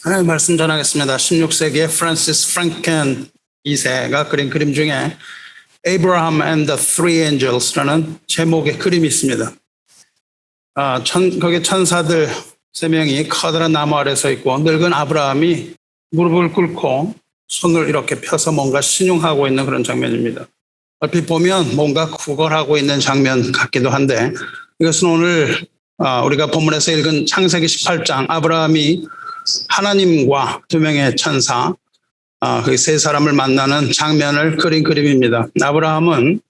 하나님 말씀 전하겠습니다. 16세기에 프란시스 프랭켄 2세가 그린 그림 중에 Abraham and the Three Angels라는 제목의 그림이 있습니다. 거기 천사들 3명이 커다란 나무 아래 서 있고 늙은 아브라함이 무릎을 꿇고 손을 이렇게 펴서 뭔가 신용하고 있는 그런 장면입니다. 얼핏 보면 뭔가 구걸하고 있는 장면 같기도 한데 이것은 오늘 우리가 본문에서 읽은 창세기 18장 아브라함이 하나님과 2명의 천사 그 3사람을 만나는 장면을 그린 그림입니다. 아브라함은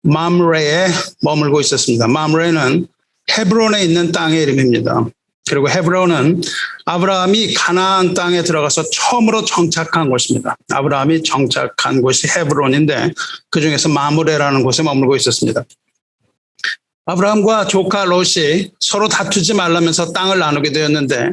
맘레에 머물고 있었습니다. 맘레는 헤브론에 있는 땅의 이름입니다. 그리고 헤브론은 아브라함이 가나안 땅에 들어가서 처음으로 정착한 곳입니다. 아브라함이 정착한 곳이 헤브론인데 그중에서 마므레라는 곳에 머물고 있었습니다. 아브라함과 조카 롯이 서로 다투지 말라면서 땅을 나누게 되었는데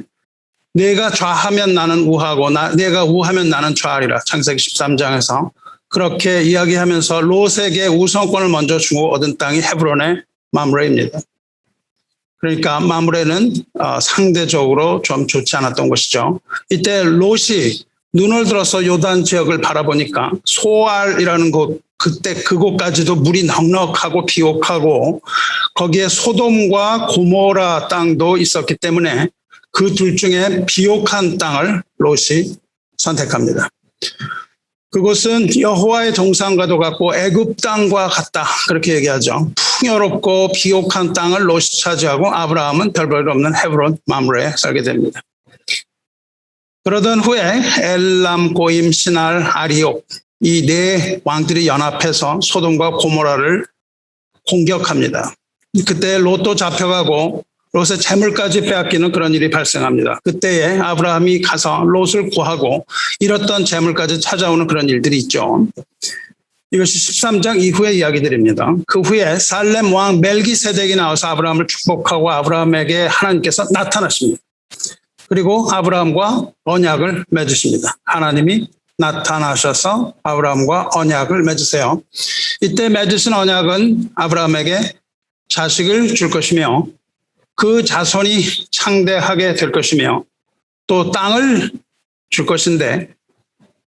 내가 좌하면 나는 우하고 내가 우하면 나는 좌하리라. 창세기 13장에서 그렇게 이야기하면서 롯에게 우선권을 먼저 주고 얻은 땅이 헤브론의 마므레입니다. 그러니까 마므레는 상대적으로 좀 좋지 않았던 것이죠. 이때 롯이 눈을 들어서 요단 지역을 바라보니까 소알이라는 곳, 그때 그곳까지도 물이 넉넉하고 비옥하고 거기에 소돔과 고모라 땅도 있었기 때문에 그 둘 중에 비옥한 땅을 롯이 선택합니다. 그곳은 여호와의 동산과도 같고 애굽 땅과 같다 그렇게 얘기하죠. 풍요롭고 비옥한 땅을 롯이 차지하고 아브라함은 별 볼 없는 헤브론 마므레에 살게 됩니다. 그러던 후에 엘람, 고임, 시날, 아리옥 이 4 왕들이 연합해서 소돔과 고모라를 공격합니다. 그때 롯도 잡혀가고 롯의 재물까지 빼앗기는 그런 일이 발생합니다. 그때에 아브라함이 가서 롯을 구하고 잃었던 재물까지 찾아오는 그런 일들이 있죠. 이것이 13장 이후의 이야기들입니다. 그 후에 살렘 왕 멜기세덱이 나와서 아브라함을 축복하고 아브라함에게 하나님께서 나타나십니다. 그리고 아브라함과 언약을 맺으십니다. 하나님이 나타나셔서 아브라함과 언약을 맺으세요. 이때 맺으신 언약은 아브라함에게 자식을 줄 것이며 그 자손이 창대하게 될 것이며 또 땅을 줄 것인데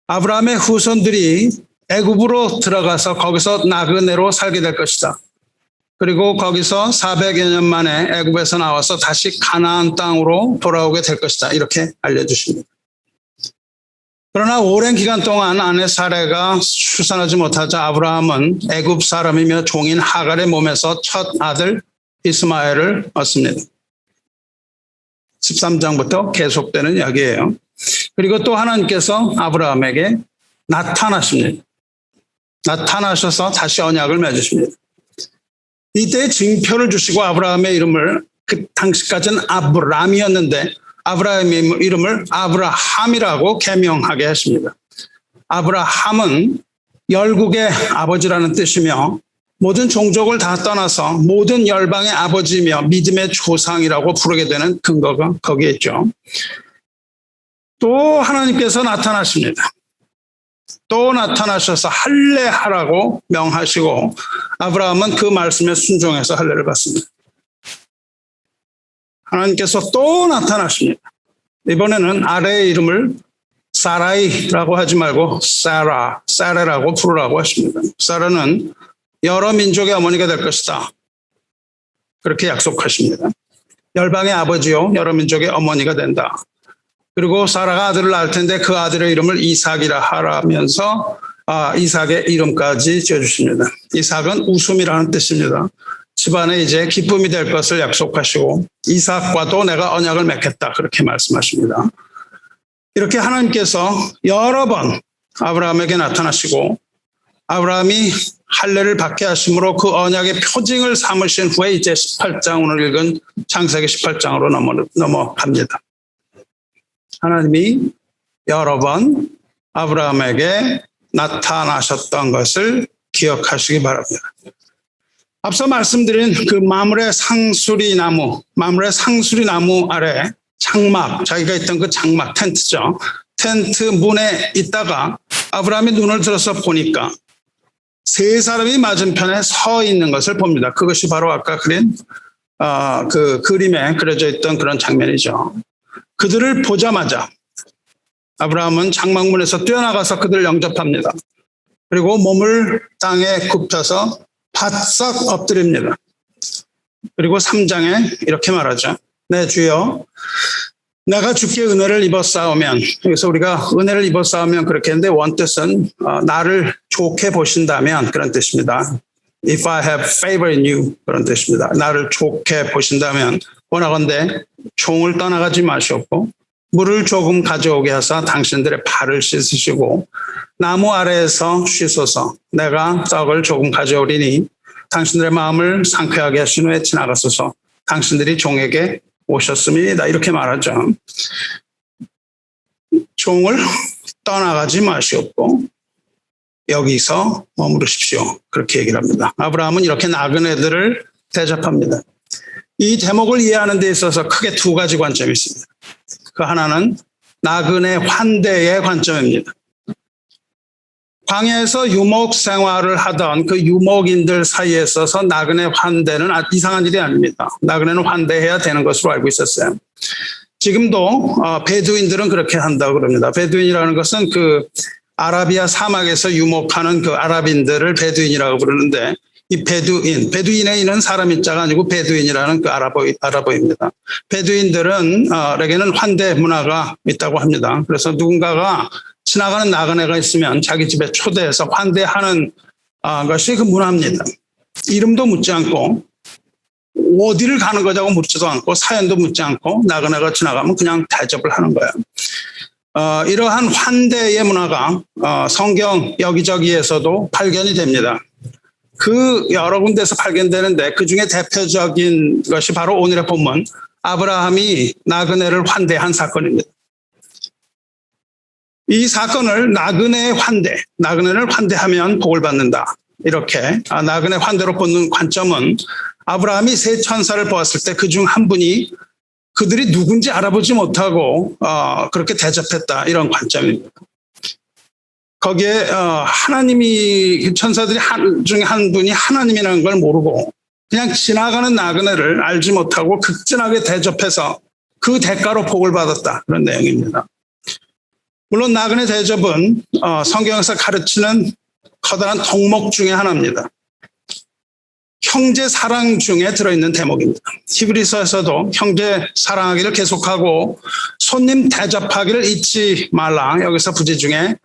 아브라함의 후손들이 애굽으로 들어가서 거기서 나그네로 살게 될 것이다. 그리고 거기서 400여 년 만에 애굽에서 나와서 다시 가나안 땅으로 돌아오게 될 것이다. 이렇게 알려주십니다. 그러나 오랜 기간 동안 아내 사레가 출산하지 못하자 아브라함은 애굽 사람이며 종인 하갈의 몸에서 첫 아들 이스마엘을 얻습니다. 13장부터 계속되는 이야기예요. 그리고 또 하나님께서 아브라함에게 나타나십니다. 나타나셔서 다시 언약을 맺으십니다. 이때 증표를 주시고 아브라함의 이름을 그 당시까지는 아브람이었는데 아브라함의 이름을 아브라함이라고 개명하게 하십니다. 아브라함은 열국의 아버지라는 뜻이며 모든 종족을 다 떠나서 모든 열방의 아버지며 믿음의 조상이라고 부르게 되는 근거가 거기에 있죠. 또 하나님께서 나타나십니다. 또 나타나셔서 할례하라고 명하시고 아브라함은 그 말씀에 순종해서 할례를 받습니다. 하나님께서 또 나타나십니다. 이번에는 아래의 이름을 사라이라고 하지 말고 사라라고 부르라고 하십니다. 사라는 여러 민족의 어머니가 될 것이다. 그렇게 약속하십니다. 열방의 아버지요 여러 민족의 어머니가 된다. 그리고 사라가 아들을 낳을 텐데 그 아들의 이름을 이삭이라 하라면서 이삭의 이름까지 지어주십니다. 이삭은 웃음이라는 뜻입니다. 집안에 이제 기쁨이 될 것을 약속하시고 이삭과도 내가 언약을 맺겠다 그렇게 말씀하십니다. 이렇게 하나님께서 여러 번 아브라함에게 나타나시고 아브라함이 할례를 받게 하심으로 그 언약의 표징을 삼으신 후에 이제 18장 오늘 읽은 창세기 18장으로 넘어갑니다. 하나님이 여러 번 아브라함에게 나타나셨던 것을 기억하시기 바랍니다. 앞서 말씀드린 그 마므레 상수리 나무 아래 장막, 자기가 있던 그 장막 텐트죠. 텐트 문에 있다가 아브라함이 눈을 들어서 보니까 3사람이 맞은편에 서 있는 것을 봅니다. 그것이 바로 아까 그린 그 그림에 그려져 있던 그런 장면이죠. 그들을 보자마자 아브라함은 장막문에서 뛰어나가서 그들을 영접합니다. 그리고 몸을 땅에 굽혀서 바싹 엎드립니다. 그리고 3장에 이렇게 말하죠. 내 주여, 내가 주께 은혜를 입었사오면, 여기서 우리가 은혜를 입었사오면 그렇게 했는데 원뜻은 나를 좋게 보신다면 그런 뜻입니다. If I have favor in you, 그런 뜻입니다. 나를 좋게 보신다면 원하건대 종을 떠나가지 마시옵고 물을 조금 가져오게 하사 당신들의 발을 씻으시고 나무 아래에서 쉬소서. 내가 떡을 조금 가져오리니 당신들의 마음을 상쾌하게 하신 후에 지나가소서. 당신들이 종에게 오셨습니다. 이렇게 말하죠. 종을 떠나가지 마시옵고 여기서 머무르십시오. 그렇게 얘기를 합니다. 아브라함은 이렇게 나그네들을 대접합니다. 이 대목을 이해하는 데 있어서 크게 두 가지 관점이 있습니다. 그 하나는 나그네 환대의 관점입니다. 광야에서 유목 생활을 하던 그 유목인들 사이에 있어서 나그네 환대는 이상한 일이 아닙니다. 나그네는 환대해야 되는 것으로 알고 있었어요. 지금도 베두인들은 그렇게 한다고 그럽니다. 베두인이라는 것은 그 아라비아 사막에서 유목하는 그 아랍인들을 베두인이라고 부르는데 이 베두인에 있는 사람 인자가 아니고 베두인이라는 그 아랍어입니다. 베두인들은,에게는 환대 문화가 있다고 합니다. 그래서 누군가가 지나가는 나그네가 있으면 자기 집에 초대해서 환대하는 것이 그 문화입니다. 이름도 묻지 않고 어디를 가는 거냐고 묻지도 않고 사연도 묻지 않고 나그네가 지나가면 그냥 대접을 하는 거예요. 이러한 환대의 문화가 성경 여기저기에서도 발견이 됩니다. 그 여러 군데서 발견되는데 그중에 대표적인 것이 바로 오늘의 본문 아브라함이 나그네를 환대한 사건입니다. 이 사건을 나그네를 환대하면 복을 받는다. 이렇게 나그네 환대로 보는 관점은 아브라함이 세 천사를 보았을 때 그중 한 분이 그들이 누군지 알아보지 못하고 그렇게 대접했다. 이런 관점입니다. 거기에 하나님이 천사들이 중에 한 분이 하나님이라는 걸 모르고 그냥 지나가는 나그네를 알지 못하고 극진하게 대접해서 그 대가로 복을 받았다. 그런 내용입니다. 물론 나그네 대접은 성경에서 가르치는 커다란 덕목 중에 하나입니다. 형제 사랑 중에 들어있는 대목입니다. 히브리서에서도 형제 사랑하기를 계속하고 손님 대접하기를 잊지 말라. 여기서 부지 중에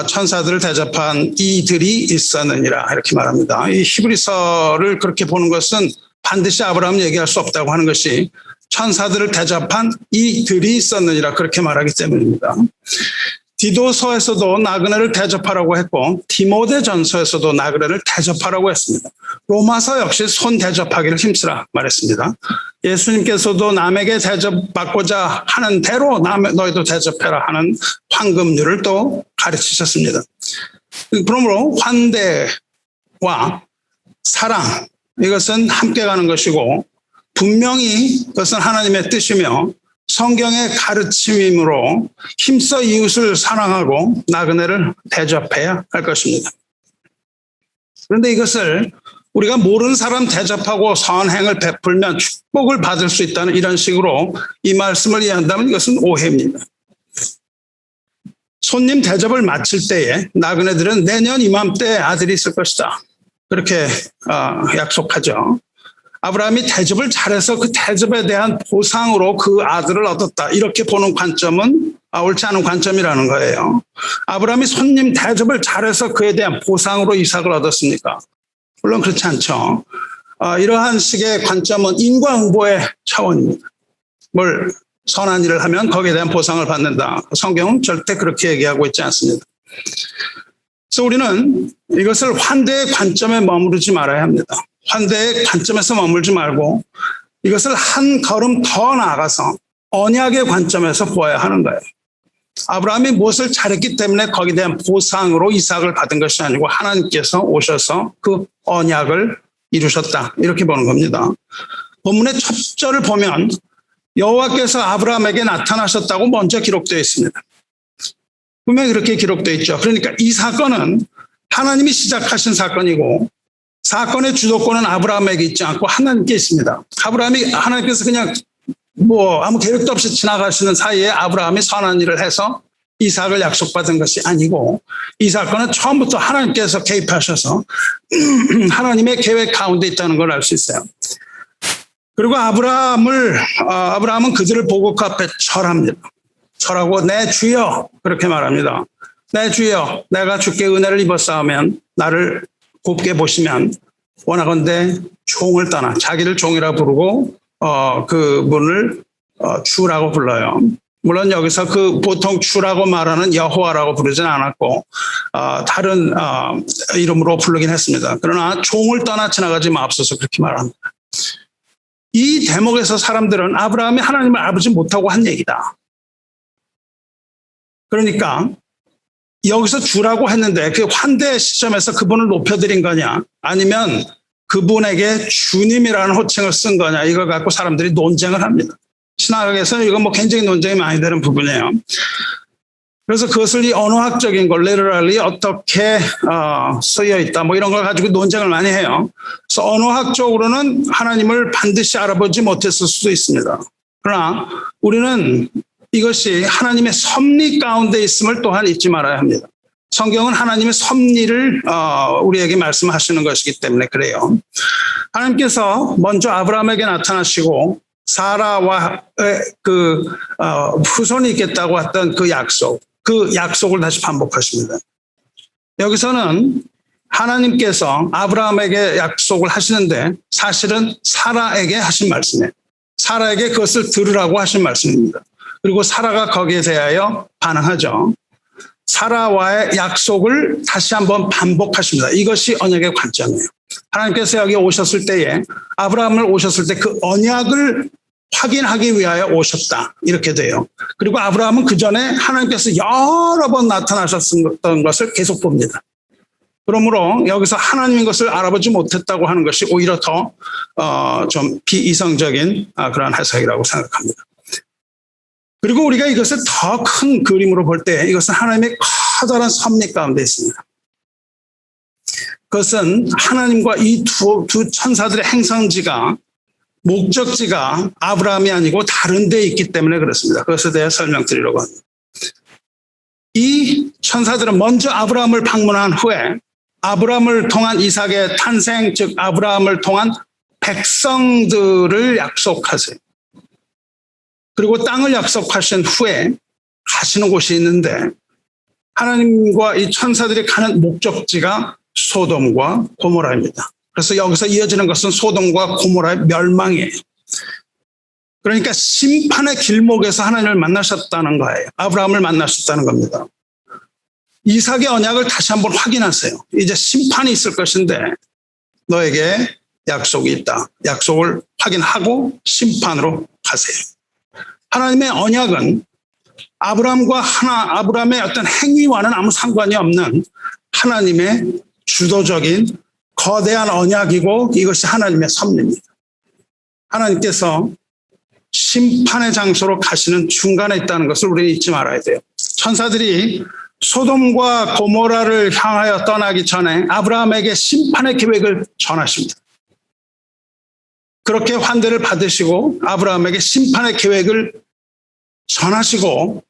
천사들을 대접한 이들이 있었느니라 이렇게 말합니다. 이 히브리서를 그렇게 보는 것은 반드시 아브라함 얘기할 수 없다고 하는 것이 천사들을 대접한 이들이 있었느니라 그렇게 말하기 때문입니다. 디도서에서도 나그네를 대접하라고 했고 디모데전서에서도 나그네를 대접하라고 했습니다. 로마서 역시 손 대접하기를 힘쓰라 말했습니다. 예수님께서도 남에게 대접받고자 하는 대로 너희도 대접해라 하는 황금률을 또 가르치셨습니다. 그러므로 환대와 사랑 이것은 함께 가는 것이고 분명히 그것은 하나님의 뜻이며 성경의 가르침이므로 힘써 이웃을 사랑하고 나그네를 대접해야 할 것입니다. 그런데 이것을 우리가 모르는 사람 대접하고 선행을 베풀면 축복을 받을 수 있다는 이런 식으로 이 말씀을 이해한다면 이것은 오해입니다. 손님 대접을 마칠 때에 나그네들은 내년 이맘때 아들이 있을 것이다. 그렇게 약속하죠. 아브라함이 대접을 잘해서 그 대접에 대한 보상으로 그 아들을 얻었다. 이렇게 보는 관점은 옳지 않은 관점이라는 거예요. 아브라함이 손님 대접을 잘해서 그에 대한 보상으로 이삭을 얻었습니까? 물론 그렇지 않죠. 이러한 식의 관점은 인과응보의 차원입니다. 뭘 선한 일을 하면 거기에 대한 보상을 받는다. 성경은 절대 그렇게 얘기하고 있지 않습니다. 그래서 우리는 이것을 환대의 관점에 머무르지 말아야 합니다. 환대의 관점에서 머물지 말고 이것을 한 걸음 더 나아가서 언약의 관점에서 보아야 하는 거예요. 아브라함이 무엇을 잘했기 때문에 거기에 대한 보상으로 이삭을 받은 것이 아니고 하나님께서 오셔서 그 언약을 이루셨다. 이렇게 보는 겁니다. 본문의 첫 절을 보면 여호와께서 아브라함에게 나타나셨다고 먼저 기록되어 있습니다. 분명히 그렇게 기록되어 있죠. 그러니까 이 사건은 하나님이 시작하신 사건이고 사건의 주도권은 아브라함에게 있지 않고 하나님께 있습니다. 하나님께서 그냥 아무 계획도 없이 지나가시는 사이에 아브라함이 선한 일을 해서 이삭을 약속받은 것이 아니고 이 사건은 처음부터 하나님께서 개입하셔서 하나님의 계획 가운데 있다는 걸 알 수 있어요. 그리고 아브라함은 그들을 보고 그 앞에 절합니다. 절하고 내 주여 그렇게 말합니다. 내 주여 내가 주께 은혜를 입었사오면 나를 곱게 보시면 원하건대 종을 떠나 자기를 종이라 부르고 그분을 주라고 불러요. 물론 여기서 그 보통 주라고 말하는 여호와라고 부르진 않았고 다른 이름으로 부르긴 했습니다. 그러나 종을 떠나 지나가지 마옵소서 그렇게 말합니다. 이 대목에서 사람들은 아브라함이 하나님을 알아보지 못하고 한 얘기다. 그러니까 여기서 주라고 했는데 그 환대 시점에서 그분을 높여드린 거냐 아니면 그분에게 주님이라는 호칭을 쓴 거냐 이걸 갖고 사람들이 논쟁을 합니다. 신학에서는 이건 굉장히 논쟁이 많이 되는 부분이에요. 그래서 그것을 이 언어학적인 걸 literally 어떻게 쓰여 있다 이런 걸 가지고 논쟁을 많이 해요. 그래서 언어학적으로는 하나님을 반드시 알아보지 못했을 수도 있습니다. 그러나 우리는 이것이 하나님의 섭리 가운데 있음을 또한 잊지 말아야 합니다. 성경은 하나님의 섭리를 우리에게 말씀하시는 것이기 때문에 그래요. 하나님께서 먼저 아브라함에게 나타나시고 사라와 그 후손이 있겠다고 했던 그 약속을 다시 반복하십니다. 여기서는 하나님께서 아브라함에게 약속을 하시는데 사실은 사라에게 하신 말씀이에요. 사라에게 그것을 들으라고 하신 말씀입니다. 그리고 사라가 거기에 대하여 반응하죠. 사라와의 약속을 다시 한번 반복하십니다. 이것이 언약의 관점이에요. 하나님께서 여기 오셨을 때에 아브라함을 오셨을 때 그 언약을 확인하기 위하여 오셨다. 이렇게 돼요. 그리고 아브라함은 그 전에 하나님께서 여러 번 나타나셨던 것을 계속 봅니다. 그러므로 여기서 하나님인 것을 알아보지 못했다고 하는 것이 오히려 더 좀 비이성적인 그런 해석이라고 생각합니다. 그리고 우리가 이것을 더 큰 그림으로 볼 때 이것은 하나님의 커다란 섭리 가운데 있습니다. 그것은 하나님과 이 두 천사들의 행성지가 목적지가 아브라함이 아니고 다른 데에 있기 때문에 그렇습니다. 그것에 대해 설명드리려고 합니다. 이 천사들은 먼저 아브라함을 방문한 후에 아브라함을 통한 이삭의 탄생, 즉 아브라함을 통한 백성들을 약속하세요. 그리고 땅을 약속하신 후에 가시는 곳이 있는데 하나님과 이 천사들이 가는 목적지가 소돔과 고모라입니다. 그래서 여기서 이어지는 것은 소돔과 고모라의 멸망이에요. 그러니까 심판의 길목에서 하나님을 만나셨다는 거예요. 아브라함을 만나셨다는 겁니다. 이삭의 언약을 다시 한번 확인하세요. 이제 심판이 있을 것인데 너에게 약속이 있다. 약속을 확인하고 심판으로 가세요. 하나님의 언약은 아브라함의 어떤 행위와는 아무 상관이 없는 하나님의 주도적인 거대한 언약이고 이것이 하나님의 섭리입니다. 하나님께서 심판의 장소로 가시는 중간에 있다는 것을 우리는 잊지 말아야 돼요. 천사들이 소돔과 고모라를 향하여 떠나기 전에 아브라함에게 심판의 계획을 전하십니다. 그렇게 환대를 받으시고 아브라함에게 심판의 계획을 전하시고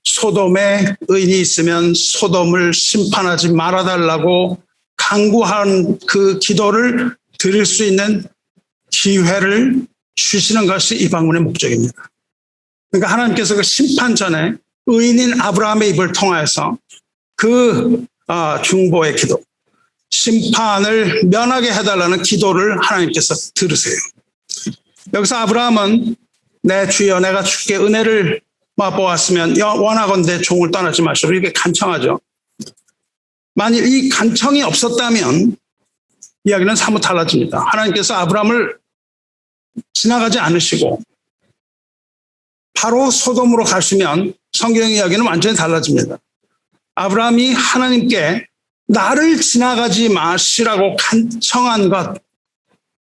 소돔에 의인이 있으면 소돔을 심판하지 말아달라고 간구한 그 기도를 드릴 수 있는 기회를 주시는 것이 이 방문의 목적입니다. 그러니까 하나님께서 그 심판 전에 의인인 아브라함의 입을 통하여서 그 중보의 기도, 심판을 면하게 해달라는 기도를 하나님께서 들으세요. 여기서 아브라함은 내 주여 내가 주께 은혜를 맛보았으면 원하건대 종을 떠나지 마시오 이렇게 간청하죠. 만일 이 간청이 없었다면 이야기는 사뭇 달라집니다. 하나님께서 아브라함을 지나가지 않으시고 바로 소돔으로 가시면 성경 이야기는 완전히 달라집니다. 아브라함이 하나님께 나를 지나가지 마시라고 간청한 것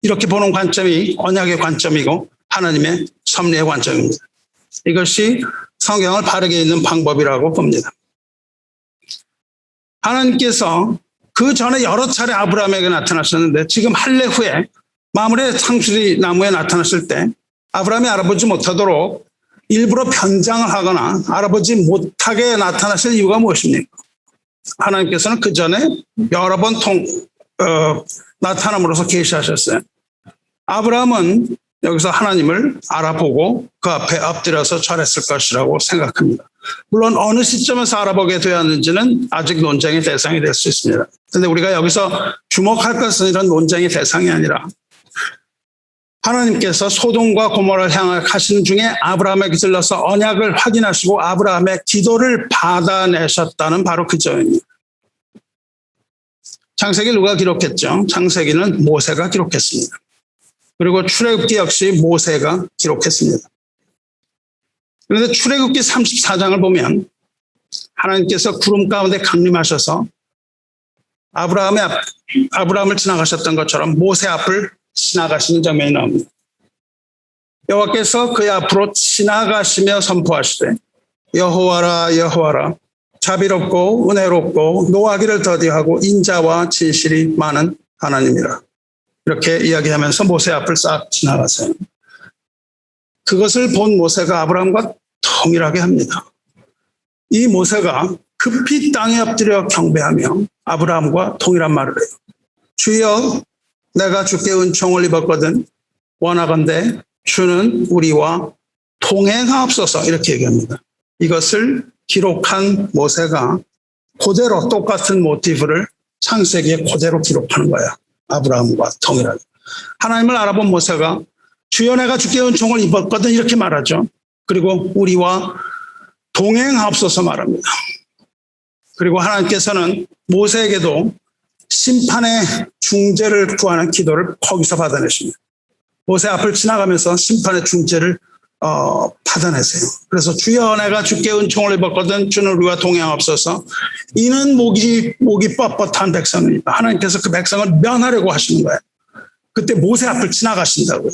이렇게 보는 관점이 언약의 관점이고 하나님의 섭리의 관점입니다. 이것이 성경을 바르게 읽는 방법이라고 봅니다. 하나님께서 그 전에 여러 차례 아브라함에게 나타나셨는데 지금 할례 후에 마므레 상수리 나무에 나타났을 때 아브라함이 알아보지 못하도록 일부러 변장을 하거나 알아보지 못하게 나타나실 이유가 무엇입니까? 하나님께서는 그 전에 여러 번 나타남으로써 계시하셨어요. 아브라함은 여기서 하나님을 알아보고 그 앞에 엎드려서 절했을 것이라고 생각합니다. 물론 어느 시점에서 알아보게 되었는지는 아직 논쟁의 대상이 될 수 있습니다. 그런데 우리가 여기서 주목할 것은 이런 논쟁의 대상이 아니라 하나님께서 소돔과 고모라를 향하시는 중에 아브라함에게 들러서 언약을 확인하시고 아브라함의 기도를 받아내셨다는 바로 그 점입니다. 창세기 누가 기록했죠? 창세기는 모세가 기록했습니다. 그리고 출애굽기 역시 모세가 기록했습니다. 그런데 출애굽기 34장을 보면 하나님께서 구름 가운데 강림하셔서 아브라함을 지나가셨던 것처럼 모세 앞을 지나가시는 장면이 나옵니다. 여호와께서 그의 앞으로 지나가시며 선포하시되 여호와라 여호와라 자비롭고 은혜롭고 노하기를 더디하고 인자와 진실이 많은 하나님이라. 이렇게 이야기하면서 모세 앞을 싹 지나가세요. 그것을 본 모세가 아브라함과 동일하게 합니다. 이 모세가 급히 땅에 엎드려 경배하며 아브라함과 동일한 말을 해요. 주여 내가 주께 은총을 입었거든 원하건대 주는 우리와 동행하옵소서 이렇게 얘기합니다. 이것을 기록한 모세가 그대로 똑같은 모티브를 창세기에 그대로 기록하는 거야. 아브라함과 동일하게. 하나님을 알아본 모세가 주여 내가 주께 은총을 입었거든 이렇게 말하죠. 그리고 우리와 동행하옵소서 말합니다. 그리고 하나님께서는 모세에게도 심판의 중재를 구하는 기도를 거기서 받아내십니다. 모세 앞을 지나가면서 심판의 중재를 받아내세요. 그래서 주여 내가 주께 은총을 입었거든 주는 우리와 동행하옵소서. 이는 목이 뻣뻣한 백성입니다. 하나님께서 그 백성을 면하려고 하시는 거예요. 그때 모세 앞을 지나가신다고요.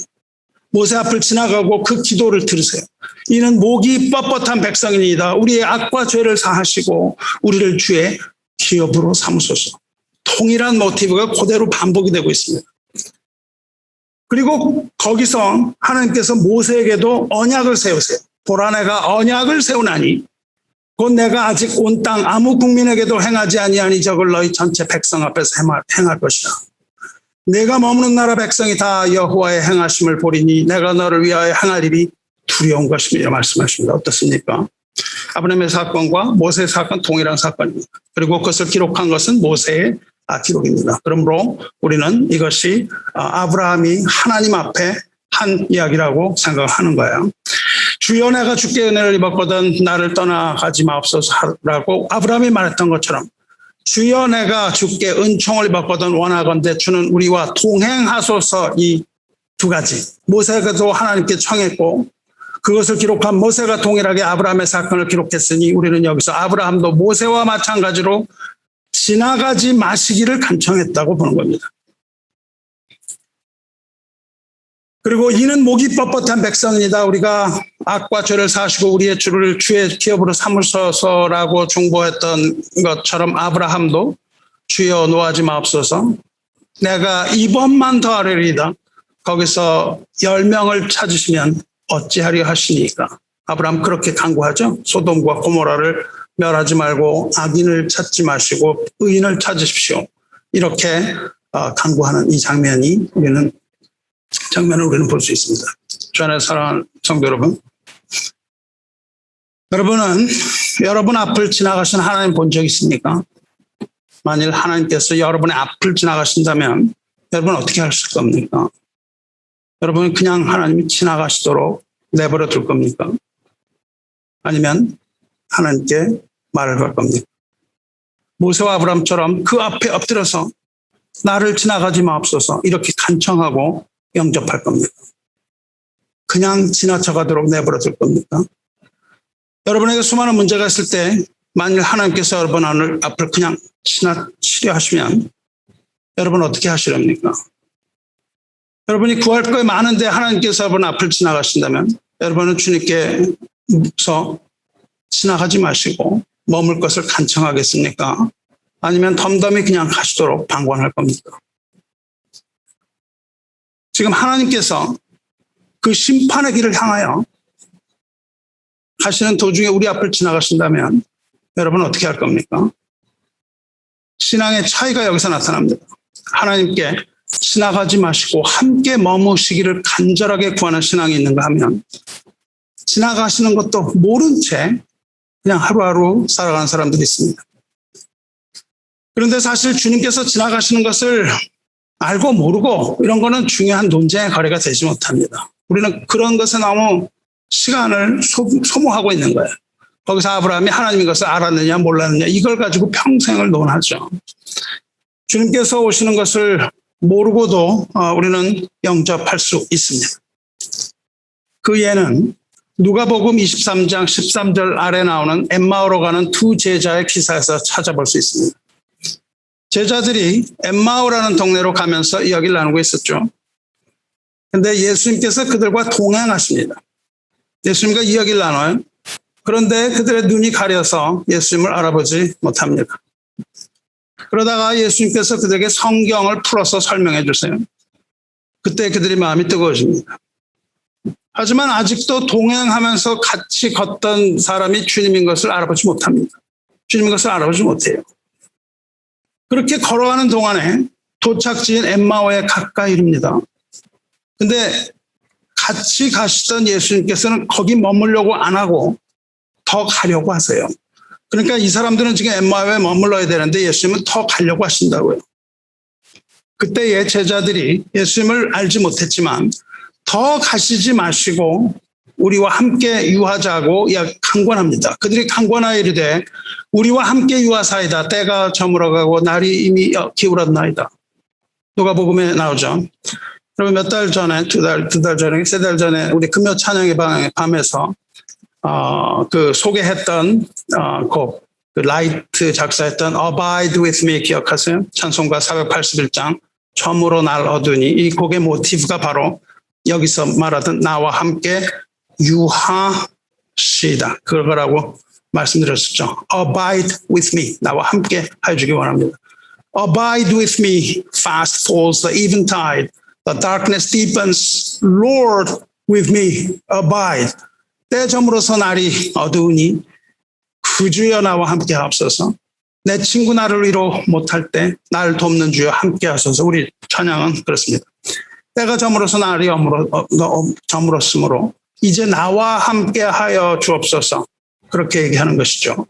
모세 앞을 지나가고 그 기도를 들으세요. 이는 목이 뻣뻣한 백성입니다. 우리의 악과 죄를 사하시고 우리를 주의 기업으로 삼으소서. 동일한 모티브가 그대로 반복이 되고 있습니다. 그리고 거기서 하나님께서 모세에게도 언약을 세우세요. 보라 내가 언약을 세우나니 곧 내가 아직 온 땅 아무 국민에게도 행하지 아니한 이적을 너희 전체 백성 앞에서 행할 것이라. 내가 머무는 나라 백성이 다 여호와의 행하심을 보리니 내가 너를 위하여 행할 일이 두려운 것이며 말씀하십니다. 어떻습니까? 아브라함의 사건과 모세의 사건 동일한 사건입니다. 그리고 그것을 기록한 것은 모세의 기록입니다. 그러므로 우리는 이것이 아브라함이 하나님 앞에 한 이야기라고 생각하는 거예요. 주여 내가 주께 은혜를 입었거든 나를 떠나가지 마옵소서라고 아브라함이 말했던 것처럼 주여 내가 주께 은총을 입었거든 원하건대 주는 우리와 동행하소서. 이 두 가지 모세가도 하나님께 청했고 그것을 기록한 모세가 동일하게 아브라함의 사건을 기록했으니 우리는 여기서 아브라함도 모세와 마찬가지로 지나가지 마시기를 간청했다고 보는 겁니다. 그리고 이는 목이 뻣뻣한 백성이다. 우리가 악과 죄를 사하시고 우리의 주를 주의 기업으로 삼으소서라고 중보했던 것처럼 아브라함도 주여 노하지 마옵소서. 내가 이번만 더 하리이다. 거기서 10명을 찾으시면 어찌하려 하시니까. 아브라함 그렇게 간구하죠. 소돔과 고모라를 멸하지 말고 악인을 찾지 마시고 의인을 찾으십시오. 이렇게 간구하는 이 장면을 우리는 볼 수 있습니다. 주 안에 사랑하는 성도 여러분, 여러분은 여러분 앞을 지나가신 하나님 본 적 있습니까? 만일 하나님께서 여러분의 앞을 지나가신다면 여러분 어떻게 하실 겁니까? 여러분은 그냥 하나님이 지나가시도록 내버려 둘 겁니까? 아니면 하나님께 말을 걸 겁니까? 모세와 아브라함처럼 그 앞에 엎드려서 나를 지나가지 마옵소서 이렇게 간청하고 영접할 겁니까? 그냥 지나쳐가도록 내버려 둘 겁니까? 여러분에게 수많은 문제가 있을 때 만일 하나님께서 여러분 앞을 그냥 지나치려 하시면 여러분 어떻게 하시렵니까? 여러분이 구할 거 많은데 하나님께서 여러분 앞을 지나가신다면 여러분은 주님께서 지나가지 마시고 머물 것을 간청하겠습니까? 아니면 덤덤히 그냥 가시도록 방관할 겁니까? 지금 하나님께서 그 심판의 길을 향하여 가시는 도중에 우리 앞을 지나가신다면 여러분 어떻게 할 겁니까? 신앙의 차이가 여기서 나타납니다. 하나님께 지나가지 마시고 함께 머무시기를 간절하게 구하는 신앙이 있는가 하면 지나가시는 것도 모른 채 그냥 하루하루 살아가는 사람들이 있습니다. 그런데 사실 주님께서 지나가시는 것을 알고 모르고 이런 거는 중요한 논쟁의 거리가 되지 못합니다. 우리는 그런 것에 너무 시간을 소모하고 있는 거예요. 거기서 아브라함이 하나님의 것을 알았느냐 몰랐느냐 이걸 가지고 평생을 논하죠. 주님께서 오시는 것을 모르고도 우리는 영접할 수 있습니다. 그 예는 누가복음 23장 13절 아래 나오는 엠마오로 가는 두 제자의 기사에서 찾아볼 수 있습니다. 제자들이 엠마오라는 동네로 가면서 이야기를 나누고 있었죠. 그런데 예수님께서 그들과 동행하십니다. 예수님과 이야기를 나눠요. 그런데 그들의 눈이 가려서 예수님을 알아보지 못합니다. 그러다가 예수님께서 그들에게 성경을 풀어서 설명해 주세요. 그때 그들의 마음이 뜨거워집니다. 하지만 아직도 동행하면서 같이 걷던 사람이 주님인 것을 알아보지 못합니다. 주님인 것을 알아보지 못해요. 그렇게 걸어가는 동안에 도착지인 엠마오에 가까이 이릅니다. 근데 같이 가시던 예수님께서는 거기 머물려고 안 하고 더 가려고 하세요. 그러니까 이 사람들은 지금 엠마오에 머물러야 되는데 예수님은 더 가려고 하신다고요. 그때의 제자들이 예수님을 알지 못했지만 더 가시지 마시고 우리와 함께 유하자고 강권합니다. 그들이 강권하여 이르되 우리와 함께 유하사이다. 때가 저물어가고 날이 이미 기울었나이다. 누가복음에 나오죠. 그러면 몇 달 전에, 두 달 전에, 세 달 전에 우리 금요 찬양의 밤에서 그 소개했던 곡, 그 라이트 작사했던 Abide with me 기억하세요? 찬송가 481장 처음으로 날 얻으니 이 곡의 모티브가 바로 여기서 말하던 나와 함께 유하시다. 그거라고 말씀드렸었죠. Abide with me. 나와 함께 해주기 원합니다. Abide with me. Fast falls the eventide. The darkness deepens. Lord with me. Abide. 때 저물어서 날이 어두우니 그 주여 나와 함께 하옵소서. 내 친구 나를 위로 못할 때 날 돕는 주여 함께 하소서. 우리 찬양은 그렇습니다. 때가 저물어서 날이 저물었으므로 이제 나와 함께 하여 주옵소서. 그렇게 얘기하는 것이죠.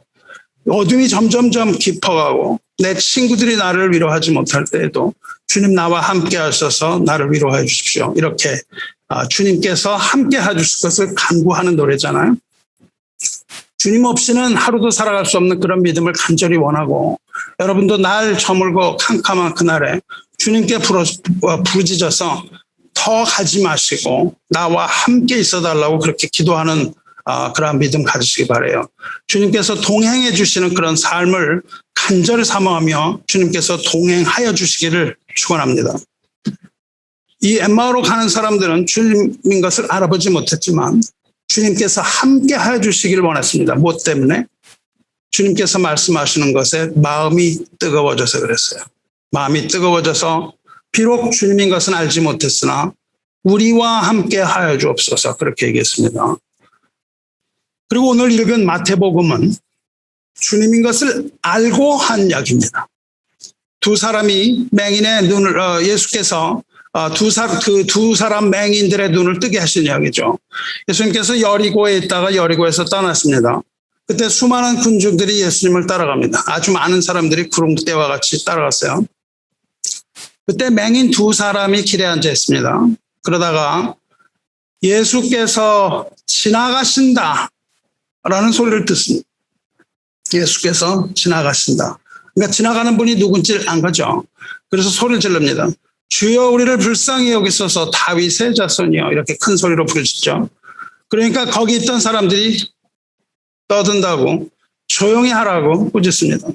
어둠이 점점점 깊어가고 내 친구들이 나를 위로하지 못할 때에도 주님 나와 함께 하셔서 나를 위로해 주십시오. 이렇게 주님께서 함께 해주실 것을 간구하는 노래잖아요. 주님 없이는 하루도 살아갈 수 없는 그런 믿음을 간절히 원하고 여러분도 날 저물고 캄캄한 그날에 주님께 부르짖어서 더 가지 마시고 나와 함께 있어달라고 그렇게 기도하는 그런 믿음 가지시기 바라요. 주님께서 동행해 주시는 그런 삶을 간절히 사모하며 주님께서 동행하여 주시기를 축원합니다. 이 엠마오로 가는 사람들은 주님인 것을 알아보지 못했지만 주님께서 함께 하여 주시기를 원했습니다. 무엇 때문에? 주님께서 말씀하시는 것에 마음이 뜨거워져서 그랬어요. 마음이 뜨거워져서 비록 주님인 것은 알지 못했으나 우리와 함께 하여 주옵소서 그렇게 얘기했습니다. 그리고 오늘 읽은 마태복음은 주님인 것을 알고 한 이야기입니다. 두 사람이 맹인의 눈을 예수께서 두 사람 맹인들의 눈을 뜨게 하신 이야기죠. 예수님께서 여리고에 있다가 여리고에서 떠났습니다. 그때 수많은 군중들이 예수님을 따라갑니다. 아주 많은 사람들이 구름대와 같이 따라갔어요. 그때 맹인 두 사람이 길에 앉아 있습니다. 그러다가 예수께서 지나가신다 라는 소리를 듣습니다. 예수께서 지나가신다. 그러니까 지나가는 분이 누군지 안 가죠. 그래서 소리를 질릅니다. 주여 우리를 불쌍히 여기소서 다윗의 자손이여 이렇게 큰 소리로 부르짖죠. 그러니까 거기 있던 사람들이 떠든다고 조용히 하라고 꾸짖습니다.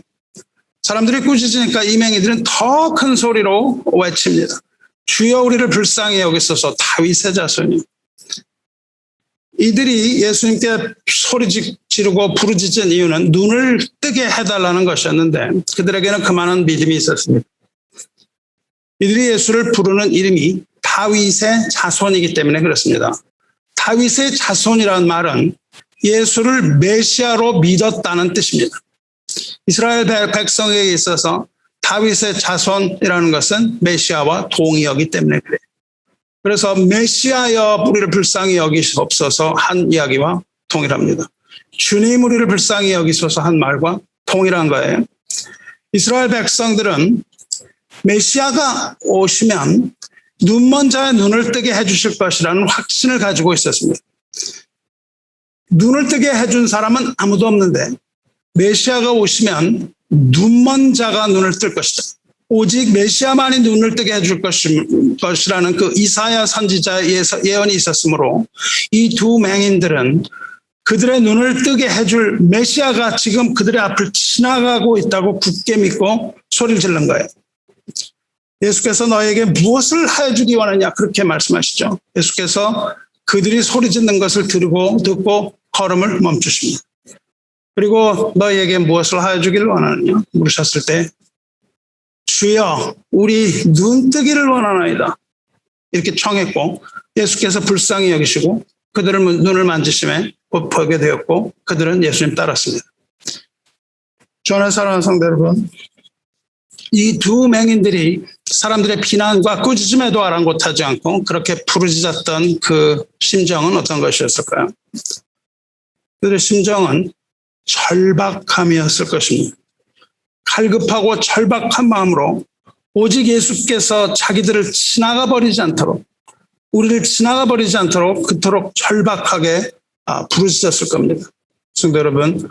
사람들이 꾸짖으니까 이 맹인들은 더 큰 소리로 외칩니다. 주여 우리를 불쌍히 여기소서 다윗의 자손이여. 이들이 예수님께 소리 지르고 부르짖은 이유는 눈을 뜨게 해달라는 것이었는데 그들에게는 그만한 믿음이 있었습니다. 이들이 예수를 부르는 이름이 다윗의 자손이기 때문에 그렇습니다. 다윗의 자손이라는 말은 예수를 메시아로 믿었다는 뜻입니다. 이스라엘 백성에게 있어서 다윗의 자손이라는 것은 메시아와 동의하기 때문에 그래요. 그래서 메시아여 우리를 불쌍히 여기시옵소서 한 이야기와 동일합니다. 주님 우리를 불쌍히 여기소서 한 말과 동일한 거예요. 이스라엘 백성들은 메시아가 오시면 눈먼 자의 눈을 뜨게 해주실 것이라는 확신을 가지고 있었습니다. 눈을 뜨게 해준 사람은 아무도 없는데 메시아가 오시면 눈먼 자가 눈을 뜰 것이다. 오직 메시아만이 눈을 뜨게 해줄 것이라는 그 이사야 선지자의 예언이 있었으므로 이 두 맹인들은 그들의 눈을 뜨게 해줄 메시아가 지금 그들의 앞을 지나가고 있다고 굳게 믿고 소리를 지른 거예요. 예수께서 너에게 무엇을 해주기 원하냐 그렇게 말씀하시죠. 예수께서 그들이 소리 짓는 것을 듣고 걸음을 멈추십니다. 그리고 너에게 무엇을 해주기를 원하느냐 물으셨을 때 주여 우리 눈뜨기를 원하나이다 이렇게 청했고 예수께서 불쌍히 여기시고 그들의 눈을 만지심에 곧 보게 되었고 그들은 예수님 따랐습니다. 전에 사랑하는 성도 여러분, 이 두 맹인들이 사람들의 비난과 꾸짖음에도 아랑곳하지 않고 그렇게 부르짖었던 그 심정은 어떤 것이었을까요? 그들의 심정은 절박함이었을 것입니다. 갈급하고 절박한 마음으로 오직 예수께서 자기들을 지나가 버리지 않도록 우리를 지나가 버리지 않도록 그토록 절박하게 부르짖었을 겁니다. 성도 여러분,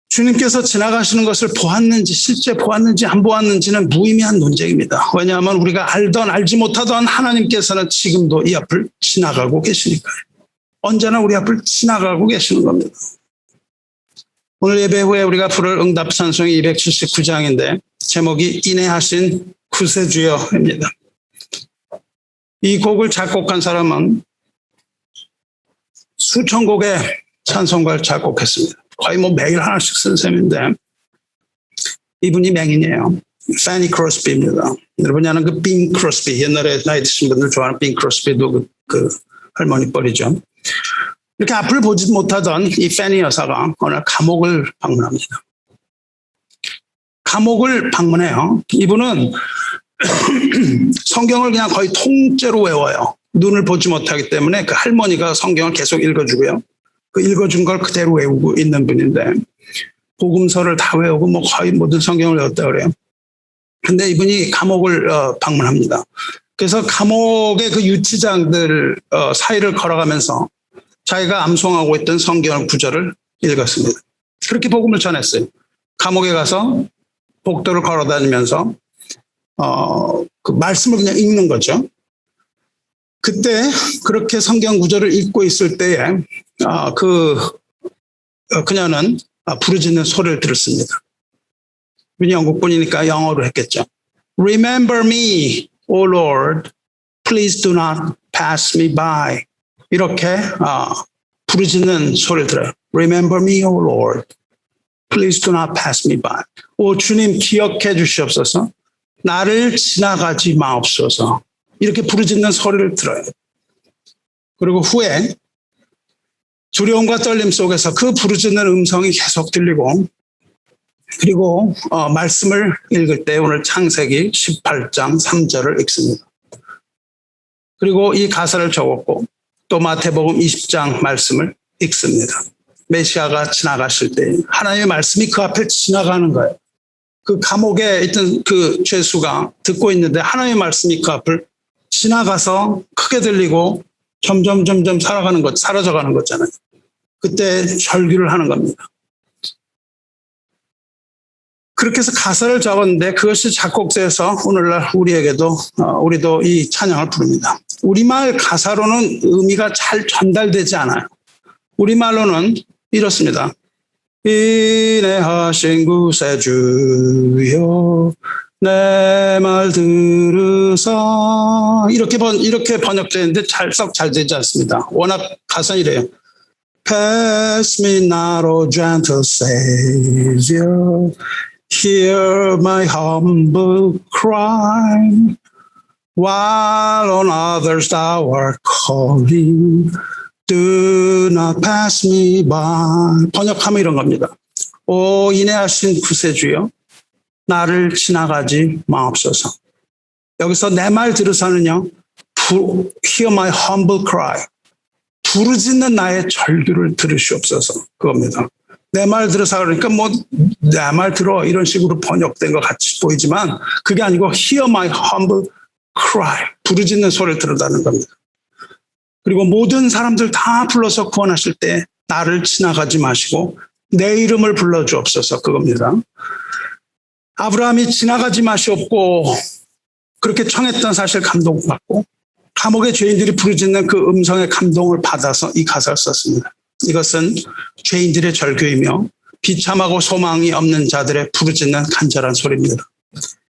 주님께서 지나가시는 것을 보았는지 실제 보았는지 안 보았는지는 무의미한 논쟁입니다. 왜냐하면 우리가 알던 알지 못하던 하나님께서는 지금도 이 앞을 지나가고 계시니까요. 언제나 우리 앞을 지나가고 계시는 겁니다. 오늘 예배 후에 우리가 부를 응답 찬송이 279장인데 제목이 인내하신 구세주여입니다. 이 곡을 작곡한 사람은 수천 곡의 찬송가를 작곡했습니다. 거의 매일 하나씩 쓴 셈인데 이분이 맹인이에요. 패니 크로스비입니다. 여러분이 아는 그 빙 크로스비, 옛날에 나이 드신 분들 좋아하는 빙 크로스비도 그 할머니 뻘이죠. 이렇게 앞을 보지 못하던 이 패니 여사가 어느 날 감옥을 방문합니다. 감옥을 방문해요. 이분은 성경을 그냥 거의 통째로 외워요. 눈을 보지 못하기 때문에 그 할머니가 성경을 계속 읽어주고요. 그 읽어준 걸 그대로 외우고 있는 분인데 복음서를 다 외우고 거의 모든 성경을 외웠다 그래요. 근데 이분이 감옥을 방문합니다. 그래서 감옥의 그 유치장들 사이를 걸어가면서 자기가 암송하고 있던 성경 구절을 읽었습니다. 그렇게 복음을 전했어요. 감옥에 가서 복도를 걸어다니면서 그 말씀을 그냥 읽는 거죠. 그때 그렇게 성경 구절을 읽고 있을 때에 그녀는 부르짖는 소리를 들었습니다. 영국분이니까 영어로 했겠죠. Remember me, O Lord, please do not pass me by. 이렇게 부르짖는 소리를 들어요. Remember me, O Lord, please do not pass me by. 오 주님 기억해 주시옵소서. 나를 지나가지 마옵소서. 이렇게 부르짖는 소리를 들어요. 그리고 후에 두려움과 떨림 속에서 그 부르짖는 음성이 계속 들리고 그리고 말씀을 읽을 때 오늘 창세기 18장 3절을 읽습니다. 그리고 이 가사를 적었고 또 마태복음 20장 말씀을 읽습니다. 메시아가 지나가실 때 하나님의 말씀이 그 앞에 지나가는 거예요. 그 감옥에 있던 그 죄수가 듣고 있는데 하나님의 말씀이 그 앞을 지나가서 크게 들리고 점점 사라져가는 거잖아요. 그때 절규를 하는 겁니다. 그렇게 해서 가사를 적었는데 그것이 작곡돼서 오늘날 우리도 이 찬양을 부릅니다. 우리말 가사로는 의미가 잘 전달되지 않아요. 우리말로는 이렇습니다. 인내하신 구세주여 내 말 들으사 이렇게 번역되는데 썩 잘 되지 않습니다. 워낙 가사는 이래요. Pass me not, O gentle Savior, hear my humble cry, while on others thou art calling, Do not pass me by. 번역하면 이런 겁니다. 오 인애하신 구세주여, 나를 지나가지 마옵소서. 여기서 내 말 들으사는요, hear my humble cry. 부르짖는 나의 절규를 들으시옵소서. 그겁니다. 내 말 들으사 그러니까 뭐 내 말 들어 이런 식으로 번역된 것 같이 보이지만 그게 아니고 hear my humble cry. 부르짖는 소리를 들으라는 겁니다. 그리고 모든 사람들 다 불러서 구원하실 때 나를 지나가지 마시고 내 이름을 불러주옵소서. 그겁니다. 아브라함이 지나가지 마시옵고 그렇게 청했던 사실 감동받고 감옥의 죄인들이 부르짖는 그 음성의 감동을 받아서 이 가사를 썼습니다. 이것은 죄인들의 절규이며 비참하고 소망이 없는 자들의 부르짖는 간절한 소리입니다.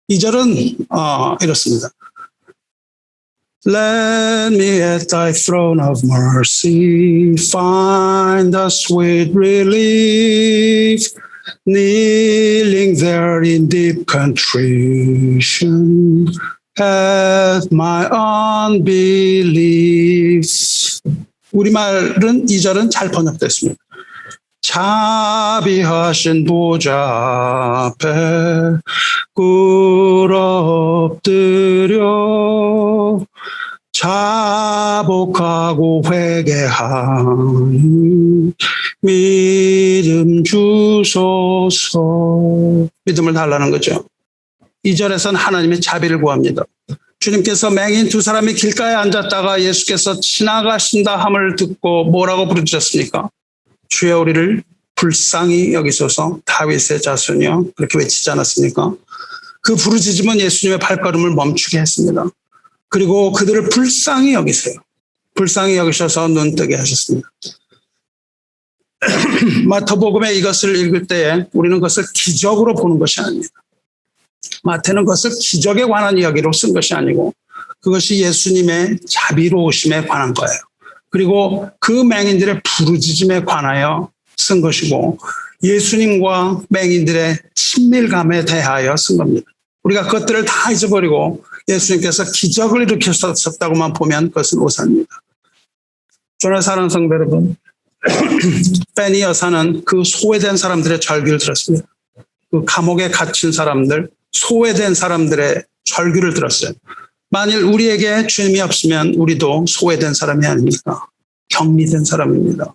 2절은 이렇습니다. Let me at thy throne of mercy find a sweet relief, kneeling there in deep contrition at my unbelief. 우리말은 2절은 잘 번역됐습니다. 자비하신 보좌 앞에 꿇어 엎드려 자복하고 회개하니 믿음 주소서. 믿음을 달라는 거죠. 2절에서는 하나님의 자비를 구합니다. 주님께서 맹인 두 사람이 길가에 앉았다가 예수께서 지나가신다 함을 듣고 뭐라고 부르셨습니까? 주여 우리를 불쌍히 여기소서 다윗의 자손이여, 그렇게 외치지 않았습니까? 그 부르짖음은 예수님의 발걸음을 멈추게 했습니다. 그리고 그들을 불쌍히 여기세요. 불쌍히 여기셔서 눈뜨게 하셨습니다. 마태복음에 이것을 읽을 때에 우리는 그것을 기적으로 보는 것이 아닙니다. 마태는 그것을 기적에 관한 이야기로 쓴 것이 아니고 그것이 예수님의 자비로우심에 관한 거예요. 그리고 그 맹인들의 부르짖음에 관하여 쓴 것이고 예수님과 맹인들의 친밀감에 대하여 쓴 겁니다. 우리가 그것들을 다 잊어버리고 예수님께서 기적을 일으키셨다고만 보면 그것은 오산입니다. 저는 사랑하는 성도 여러분, 페니 여사는 그 소외된 사람들의 절규를 들었습니다. 그 감옥에 갇힌 사람들, 소외된 사람들의 절규를 들었어요. 만일 우리에게 주님이 없으면 우리도 소외된 사람이 아닙니까? 격리된 사람입니다.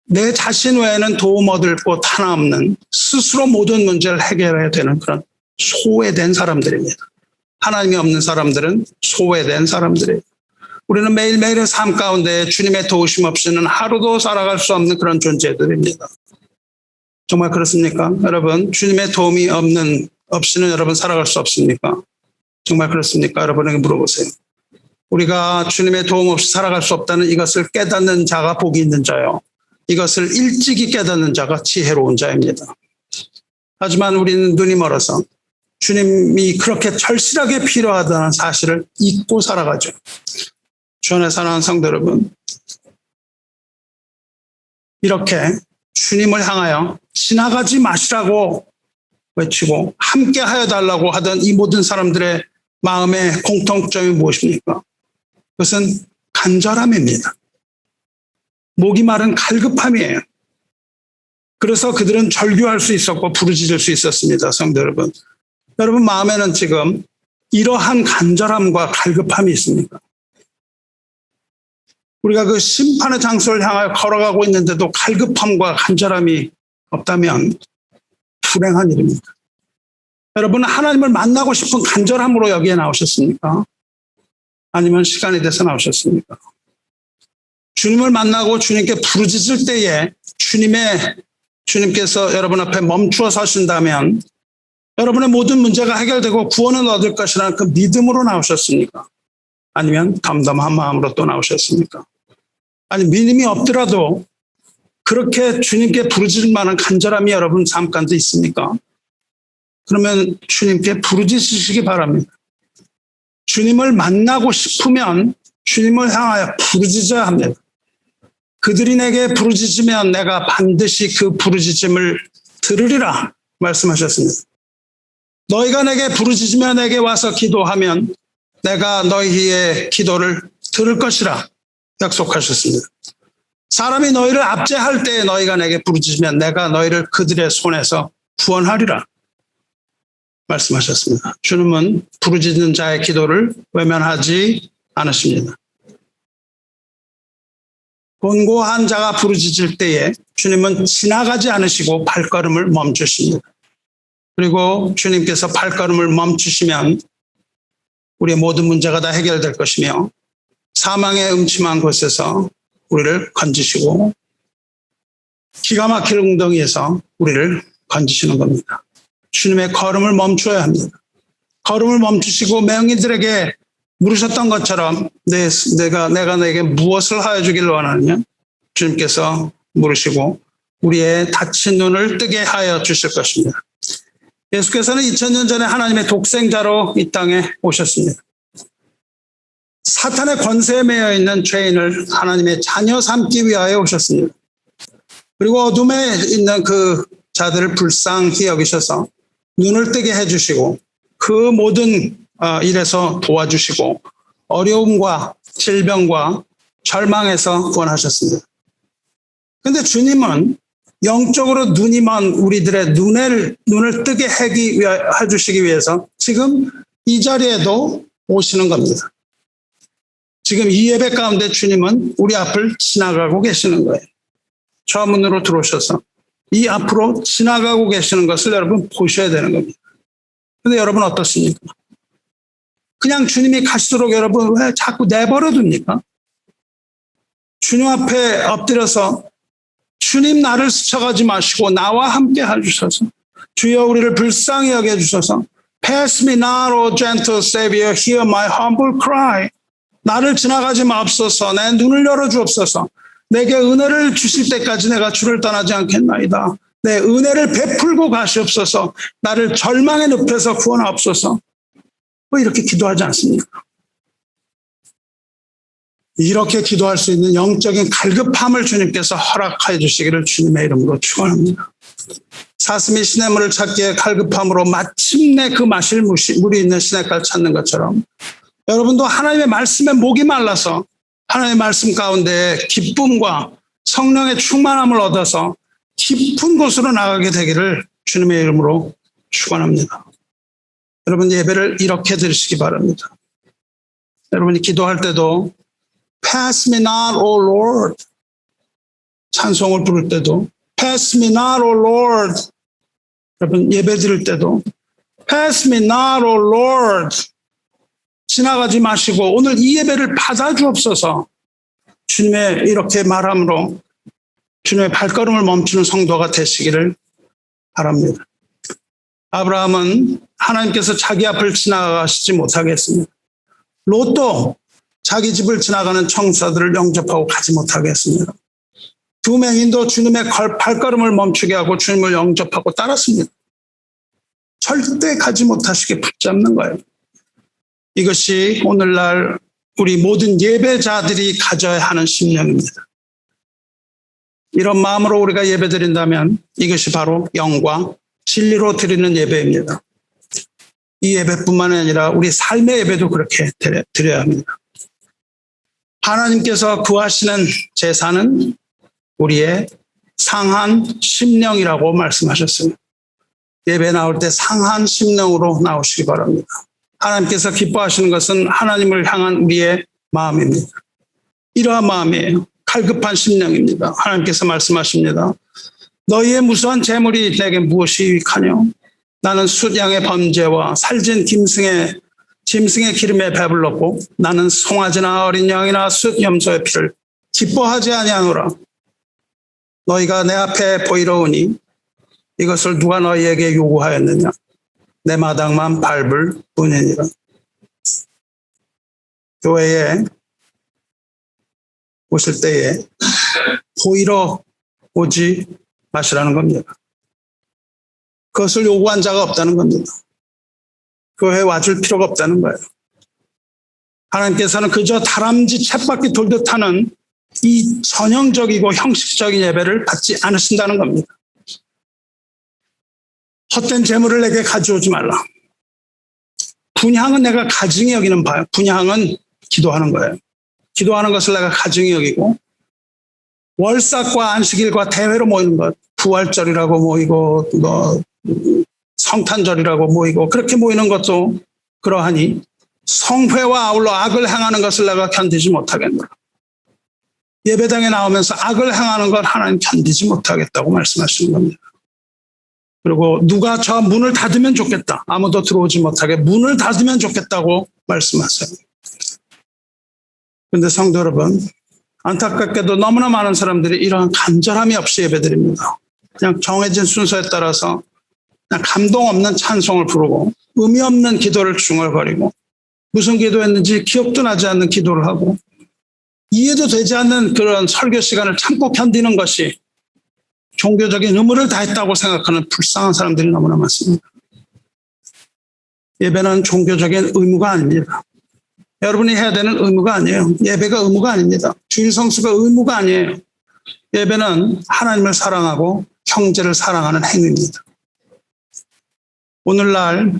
내 자신 외에는 도움 얻을 곳 하나 없는, 스스로 모든 문제를 해결해야 되는 그런 소외된 사람들입니다. 하나님이 없는 사람들은 소외된 사람들이에요. 우리는 매일매일의 삶 가운데 주님의 도우심 없이는 하루도 살아갈 수 없는 그런 존재들입니다. 정말 그렇습니까? 여러분, 주님의 도움이 없이는 여러분 살아갈 수 없습니까? 정말 그렇습니까? 여러분에게 물어보세요. 우리가 주님의 도움 없이 살아갈 수 없다는 이것을 깨닫는 자가 복이 있는 자요. 이것을 일찍이 깨닫는 자가 지혜로운 자입니다. 하지만 우리는 눈이 멀어서 주님이 그렇게 절실하게 필요하다는 사실을 잊고 살아가죠. 주 안에 사랑하는 성도 여러분, 이렇게 주님을 향하여 지나가지 마시라고 외치고 함께 하여 달라고 하던 이 모든 사람들의 마음의 공통점이 무엇입니까? 그것은 간절함입니다. 목이 마른 갈급함이에요. 그래서 그들은 절규할 수 있었고 부르짖을 수 있었습니다. 성도 여러분, 여러분 마음에는 지금 이러한 간절함과 갈급함이 있습니까? 우리가 그 심판의 장소를 향하여 걸어가고 있는데도 갈급함과 간절함이 없다면 불행한 일입니다. 여러분은 하나님을 만나고 싶은 간절함으로 여기에 나오셨습니까? 아니면 시간이 돼서 나오셨습니까? 주님을 만나고 주님께 부르짖을 때에 주님께서 여러분 앞에 멈추어 서신다면 여러분의 모든 문제가 해결되고 구원을 얻을 것이라는 그 믿음으로 나오셨습니까? 아니면 덤덤한 마음으로 또 나오셨습니까? 아니, 믿음이 없더라도 그렇게 주님께 부르짖을 만한 간절함이 여러분 삶 가운데 있습니까? 그러면 주님께 부르짖으시기 바랍니다. 주님을 만나고 싶으면 주님을 향하여 부르짖어야 합니다. 그들이 내게 부르짖으면 내가 반드시 그 부르짖음을 들으리라 말씀하셨습니다. 너희가 내게 부르짖으며 내게 와서 기도하면 내가 너희의 기도를 들을 것이라. 약속하셨습니다. 사람이 너희를 압제할 때에 너희가 내게 부르짖으면 내가 너희를 그들의 손에서 구원하리라 말씀하셨습니다. 주님은 부르짖는 자의 기도를 외면하지 않으십니다. 곤고한 자가 부르짖을 때에 주님은 지나가지 않으시고 발걸음을 멈추십니다. 그리고 주님께서 발걸음을 멈추시면 우리의 모든 문제가 다 해결될 것이며 사망의 음침한 곳에서 우리를 건지시고 기가 막힐 웅덩이에서 우리를 건지시는 겁니다. 주님의 걸음을 멈춰야 합니다. 걸음을 멈추시고 맹인들에게 물으셨던 것처럼 내가 너에게 무엇을 하여 주기를 원하느냐? 주님께서 물으시고 우리의 닫힌 눈을 뜨게 하여 주실 것입니다. 예수께서는 2000년 전에 하나님의 독생자로 이 땅에 오셨습니다. 사탄의 권세에 매여 있는 죄인을 하나님의 자녀 삼기 위하여 오셨습니다. 그리고 어둠에 있는 그 자들을 불쌍히 여기셔서 눈을 뜨게 해주시고 그 모든 일에서 도와주시고 어려움과 질병과 절망에서 구원하셨습니다. 그런데 주님은 영적으로 눈이 먼 우리들의 눈을 뜨게 해주시기 위해서 지금 이 자리에도 오시는 겁니다. 지금 이 예배 가운데 주님은 우리 앞을 지나가고 계시는 거예요. 저 문으로 들어오셔서 이 앞으로 지나가고 계시는 것을 여러분 보셔야 되는 겁니다. 그런데 여러분 어떻습니까? 그냥 주님이 가시도록 여러분 왜 자꾸 내버려 둡니까? 주님 앞에 엎드려서 주님 나를 스쳐가지 마시고 나와 함께 해주셔서 주여 우리를 불쌍히 여겨주셔서 Pass me not, O gentle Savior, hear my humble cry. 나를 지나가지 마옵소서. 내 눈을 열어주옵소서. 내게 은혜를 주실 때까지 내가 주를 떠나지 않겠나이다. 내 은혜를 베풀고 가시옵소서. 나를 절망의 늪에서 구원하옵소서. 왜 이렇게 기도하지 않습니까? 이렇게 기도할 수 있는 영적인 갈급함을 주님께서 허락하여 주시기를 주님의 이름으로 축원합니다. 사슴이 시냇물을 찾기에 갈급함으로 마침내 그 마실 물이 있는 시냇가를 찾는 것처럼 여러분도 하나님의 말씀에 목이 말라서 하나님의 말씀 가운데 기쁨과 성령의 충만함을 얻어서 깊은 곳으로 나가게 되기를 주님의 이름으로 축원합니다. 여러분 예배를 이렇게 드리시기 바랍니다. 여러분이 기도할 때도 Pass me not, O Lord. 찬송을 부를 때도 Pass me not, O Lord. 여러분 예배 드릴 때도 Pass me not, O Lord. 지나가지 마시고 오늘 이 예배를 받아주옵소서. 주님의 이렇게 말함으로 주님의 발걸음을 멈추는 성도가 되시기를 바랍니다. 아브라함은 하나님께서 자기 앞을 지나가시지 못하게 했습니다. 롯도 자기 집을 지나가는 청사들을 영접하고 가지 못하게 했습니다. 두 맹인도 주님의 발걸음을 멈추게 하고 주님을 영접하고 따랐습니다. 절대 가지 못하시게 붙잡는 거예요. 이것이 오늘날 우리 모든 예배자들이 가져야 하는 심령입니다. 이런 마음으로 우리가 예배드린다면 이것이 바로 영과 진리로 드리는 예배입니다. 이 예배뿐만 아니라 우리 삶의 예배도 그렇게 드려야 합니다. 하나님께서 구하시는 제사는 우리의 상한 심령이라고 말씀하셨어요. 예배 나올 때 상한 심령으로 나오시기 바랍니다. 하나님께서 기뻐하시는 것은 하나님을 향한 우리의 마음입니다. 이러한 마음이에요. 갈급한 심령입니다. 하나님께서 말씀하십니다. 너희의 무수한 재물이 내게 무엇이 유익하뇨? 나는 숫양의 범죄와 살진 짐승의 기름에 배불렀고 나는 송아지나 어린 양이나 숫 염소의 피를 기뻐하지 아니하노라. 너희가 내 앞에 보이러 오니 이것을 누가 너희에게 요구하였느냐? 내 마당만 밟을 뿐이니라. 교회에 오실 때에 보이러 오지 마시라는 겁니다. 그것을 요구한 자가 없다는 겁니다. 교회에 와줄 필요가 없다는 거예요. 하나님께서는 그저 다람쥐 쳇바퀴 돌듯 하는 이 전형적이고 형식적인 예배를 받지 않으신다는 겁니다. 헛된 재물을 내게 가져오지 말라. 분향은 내가 가증히 여기는 바요. 분향은 기도하는 거예요. 기도하는 것을 내가 가증히 여기고 월삭과 안식일과 대회로 모이는 것, 부활절이라고 모이고 성탄절이라고 모이고 그렇게 모이는 것도 그러하니 성회와 아울러 악을 행하는 것을 내가 견디지 못하겠노라. 예배당에 나오면서 악을 행하는 걸 하나님 견디지 못하겠다고 말씀하시는 겁니다. 그리고 누가 저 문을 닫으면 좋겠다. 아무도 들어오지 못하게 문을 닫으면 좋겠다고 말씀하세요. 그런데 성도 여러분, 안타깝게도 너무나 많은 사람들이 이러한 간절함이 없이 예배드립니다. 그냥 정해진 순서에 따라서 그냥 감동 없는 찬송을 부르고 의미 없는 기도를 중얼거리고 무슨 기도했는지 기억도 나지 않는 기도를 하고 이해도 되지 않는 그런 설교 시간을 참고 견디는 것이 종교적인 의무를 다했다고 생각하는 불쌍한 사람들이 너무나 많습니다. 예배는 종교적인 의무가 아닙니다. 여러분이 해야 되는 의무가 아니에요. 예배가 의무가 아닙니다. 주일 성수가 의무가 아니에요. 예배는 하나님을 사랑하고 형제를 사랑하는 행위입니다. 오늘날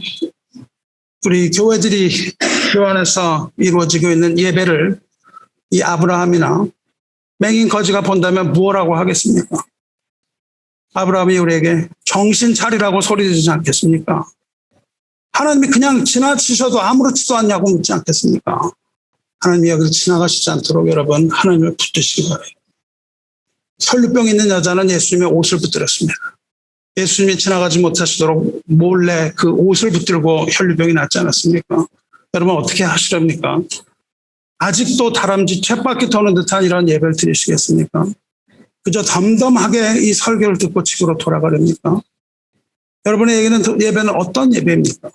우리 교회들이 교환해서 이루어지고 있는 예배를 이 아브라함이나 맹인 거지가 본다면 무엇라고 하겠습니까? 아브라함이 우리에게 정신 차리라고 소리 지르지 않겠습니까? 하나님이 그냥 지나치셔도 아무렇지도 않냐고 묻지 않겠습니까? 하나님이 여기서 지나가시지 않도록 여러분 하나님을 붙드시기 바라요. 혈루병 있는 여자는 예수님의 옷을 붙들었습니다. 예수님이 지나가지 못하시도록 몰래 그 옷을 붙들고 혈루병이 낫지 않았습니까? 여러분 어떻게 하시렵니까? 아직도 다람쥐 쳇바퀴 도는 듯한 이런 예배를 드리시겠습니까? 그저 덤덤하게 이 설교를 듣고 집으로 돌아가렵니까? 여러분의 예배는 어떤 예배입니까?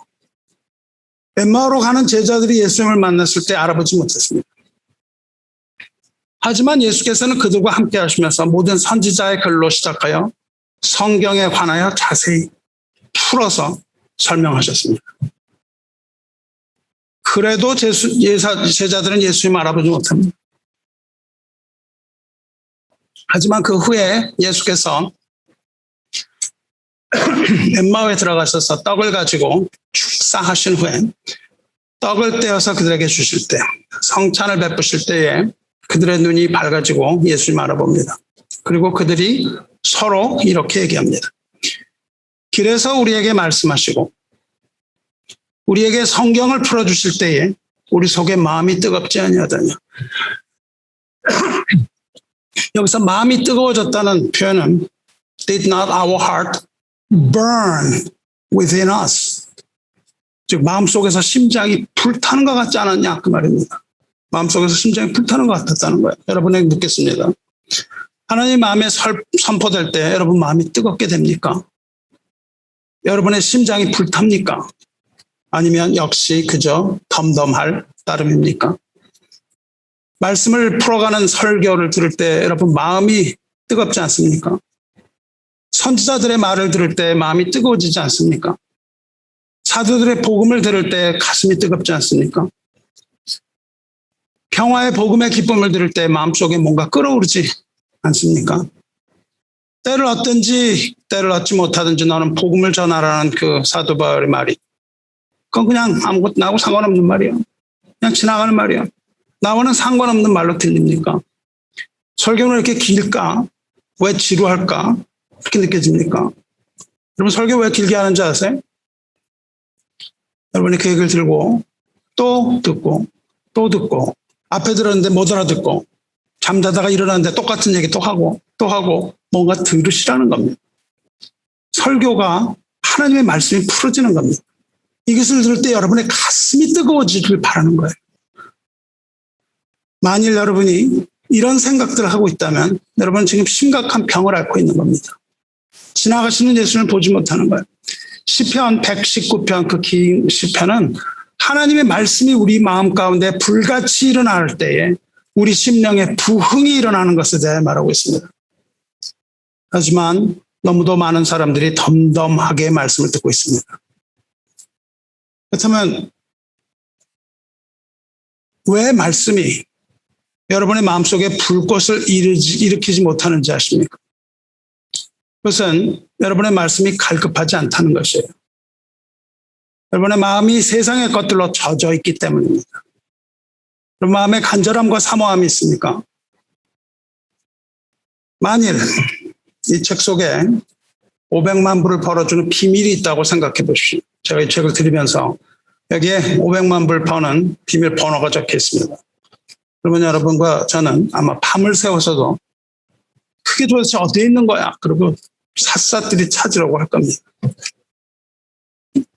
엠마오로 가는 제자들이 예수님을 만났을 때 알아보지 못했습니다. 하지만 예수께서는 그들과 함께 하시면서 모든 선지자의 글로 시작하여 성경에 관하여 자세히 풀어서 설명하셨습니다. 그래도 제자들은 예수님을 알아보지 못합니다. 하지만 그 후에 예수께서 엠마오에 들어가셔서 떡을 가지고 축사하신 후에 떡을 떼어서 그들에게 주실 때 성찬을 베푸실 때에 그들의 눈이 밝아지고 예수님 알아봅니다. 그리고 그들이 서로 이렇게 얘기합니다. 길에서 우리에게 말씀하시고 우리에게 성경을 풀어주실 때에 우리 속에 마음이 뜨겁지 아니하다냐. 여기서 마음이 뜨거워졌다는 표현은 Did not our heart burn within us? 즉 마음속에서 심장이 불타는 것 같지 않았냐 그 말입니다. 마음속에서 심장이 불타는 것 같았다는 거예요. 여러분에게 묻겠습니다. 하나님 마음에 선포될 때 여러분 마음이 뜨겁게 됩니까? 여러분의 심장이 불탑니까? 아니면 역시 그저 덤덤할 따름입니까? 말씀을 풀어가는 설교를 들을 때 여러분 마음이 뜨겁지 않습니까? 선지자들의 말을 들을 때 마음이 뜨거워지지 않습니까? 사도들의 복음을 들을 때 가슴이 뜨겁지 않습니까? 평화의 복음의 기쁨을 들을 때 마음속에 뭔가 끓어오르지 않습니까? 때를 얻든지 때를 얻지 못하든지 너는 복음을 전하라는 그 사도 바울의 말이 그건 그냥 아무것도 나하고 상관없는 말이야. 그냥 지나가는 말이야. 나와는 상관없는 말로 들립니까? 설교는 이렇게 길까? 왜 지루할까? 그렇게 느껴집니까? 여러분 설교 왜 길게 하는지 아세요? 여러분이 그 얘기를 들고 또 듣고 또 듣고 앞에 들었는데 못 알아듣고 잠자다가 일어났는데 똑같은 얘기 또 하고 뭔가 들으시라는 겁니다. 설교가 하나님의 말씀이 풀어지는 겁니다. 이것을 들을 때 여러분의 가슴이 뜨거워지길 바라는 거예요. 만일 여러분이 이런 생각들을 하고 있다면 여러분 지금 심각한 병을 앓고 있는 겁니다. 지나가시는 예수님을 보지 못하는 거예요. 시편 119편 그 긴 시편은 하나님의 말씀이 우리 마음 가운데 불같이 일어날 때에 우리 심령에 부흥이 일어나는 것에 대해 말하고 있습니다. 하지만 너무도 많은 사람들이 덤덤하게 말씀을 듣고 있습니다. 그렇다면 왜 말씀이 여러분의 마음속에 불꽃을 일으키지 못하는지 아십니까? 그것은 여러분의 말씀이 갈급하지 않다는 것이에요. 여러분의 마음이 세상의 것들로 젖어 있기 때문입니다. 그런 마음에 간절함과 사모함이 있습니까? 만일 이 책 속에 500만 불을 벌어주는 비밀이 있다고 생각해 보십시오. 제가 이 책을 드리면서 여기에 500만 불 버는 비밀 번호가 적혀 있습니다. 그러면 여러분과 저는 아마 밤을 새워서도 그게 도대체 어디에 있는 거야? 그리고 샅샅들이 찾으려고 할 겁니다.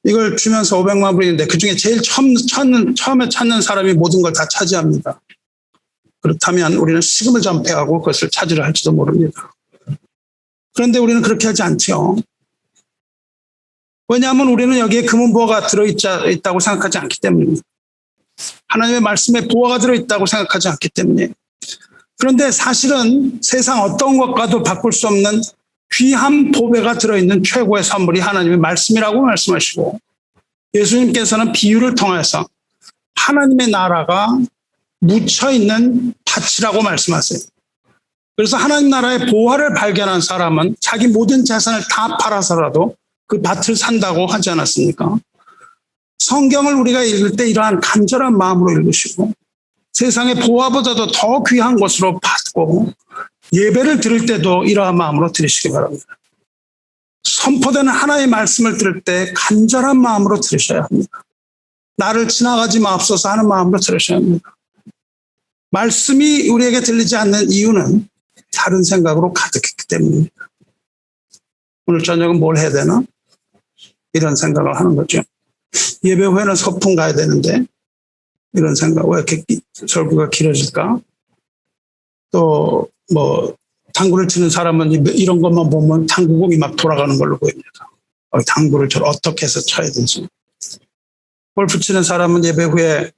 이걸 주면서 500만 불인데 그중에 제일 처음에 찾는 사람이 모든 걸 다 차지합니다. 그렇다면 우리는 식음을 전폐하고 그것을 찾으려 할지도 모릅니다. 그런데 우리는 그렇게 하지 않죠. 왜냐하면 우리는 여기에 금은 보화가 들어있다고 생각하지 않기 때문입니다. 하나님의 말씀에 보화가 들어있다고 생각하지 않기 때문이에요. 그런데 사실은 세상 어떤 것과도 바꿀 수 없는 귀한 보배가 들어있는 최고의 선물이 하나님의 말씀이라고 말씀하시고, 예수님께서는 비유를 통해서 하나님의 나라가 묻혀있는 밭이라고 말씀하세요. 그래서 하나님 나라의 보화를 발견한 사람은 자기 모든 재산을 다 팔아서라도 그 밭을 산다고 하지 않았습니까? 성경을 우리가 읽을 때 이러한 간절한 마음으로 읽으시고 세상의 보화보다도 더 귀한 것으로 받고 예배를 드릴 때도 이러한 마음으로 드리시기 바랍니다. 선포되는 하나님의 말씀을 들을 때 간절한 마음으로 들으셔야 합니다. 나를 지나가지 마옵소서 하는 마음으로 들으셔야 합니다. 말씀이 우리에게 들리지 않는 이유는 다른 생각으로 가득했기 때문입니다. 오늘 저녁은 뭘 해야 되나? 이런 생각을 하는 거죠. 예배 후에는 소풍 가야 되는데 이런 생각, 왜 이렇게 설교가 길어질까? 또 당구를 치는 사람은 이런 것만 보면 당구공이 막 돌아가는 걸로 보입니다. 당구를 어떻게 해서 쳐야 되지? 골프 치는 사람은 예배 후에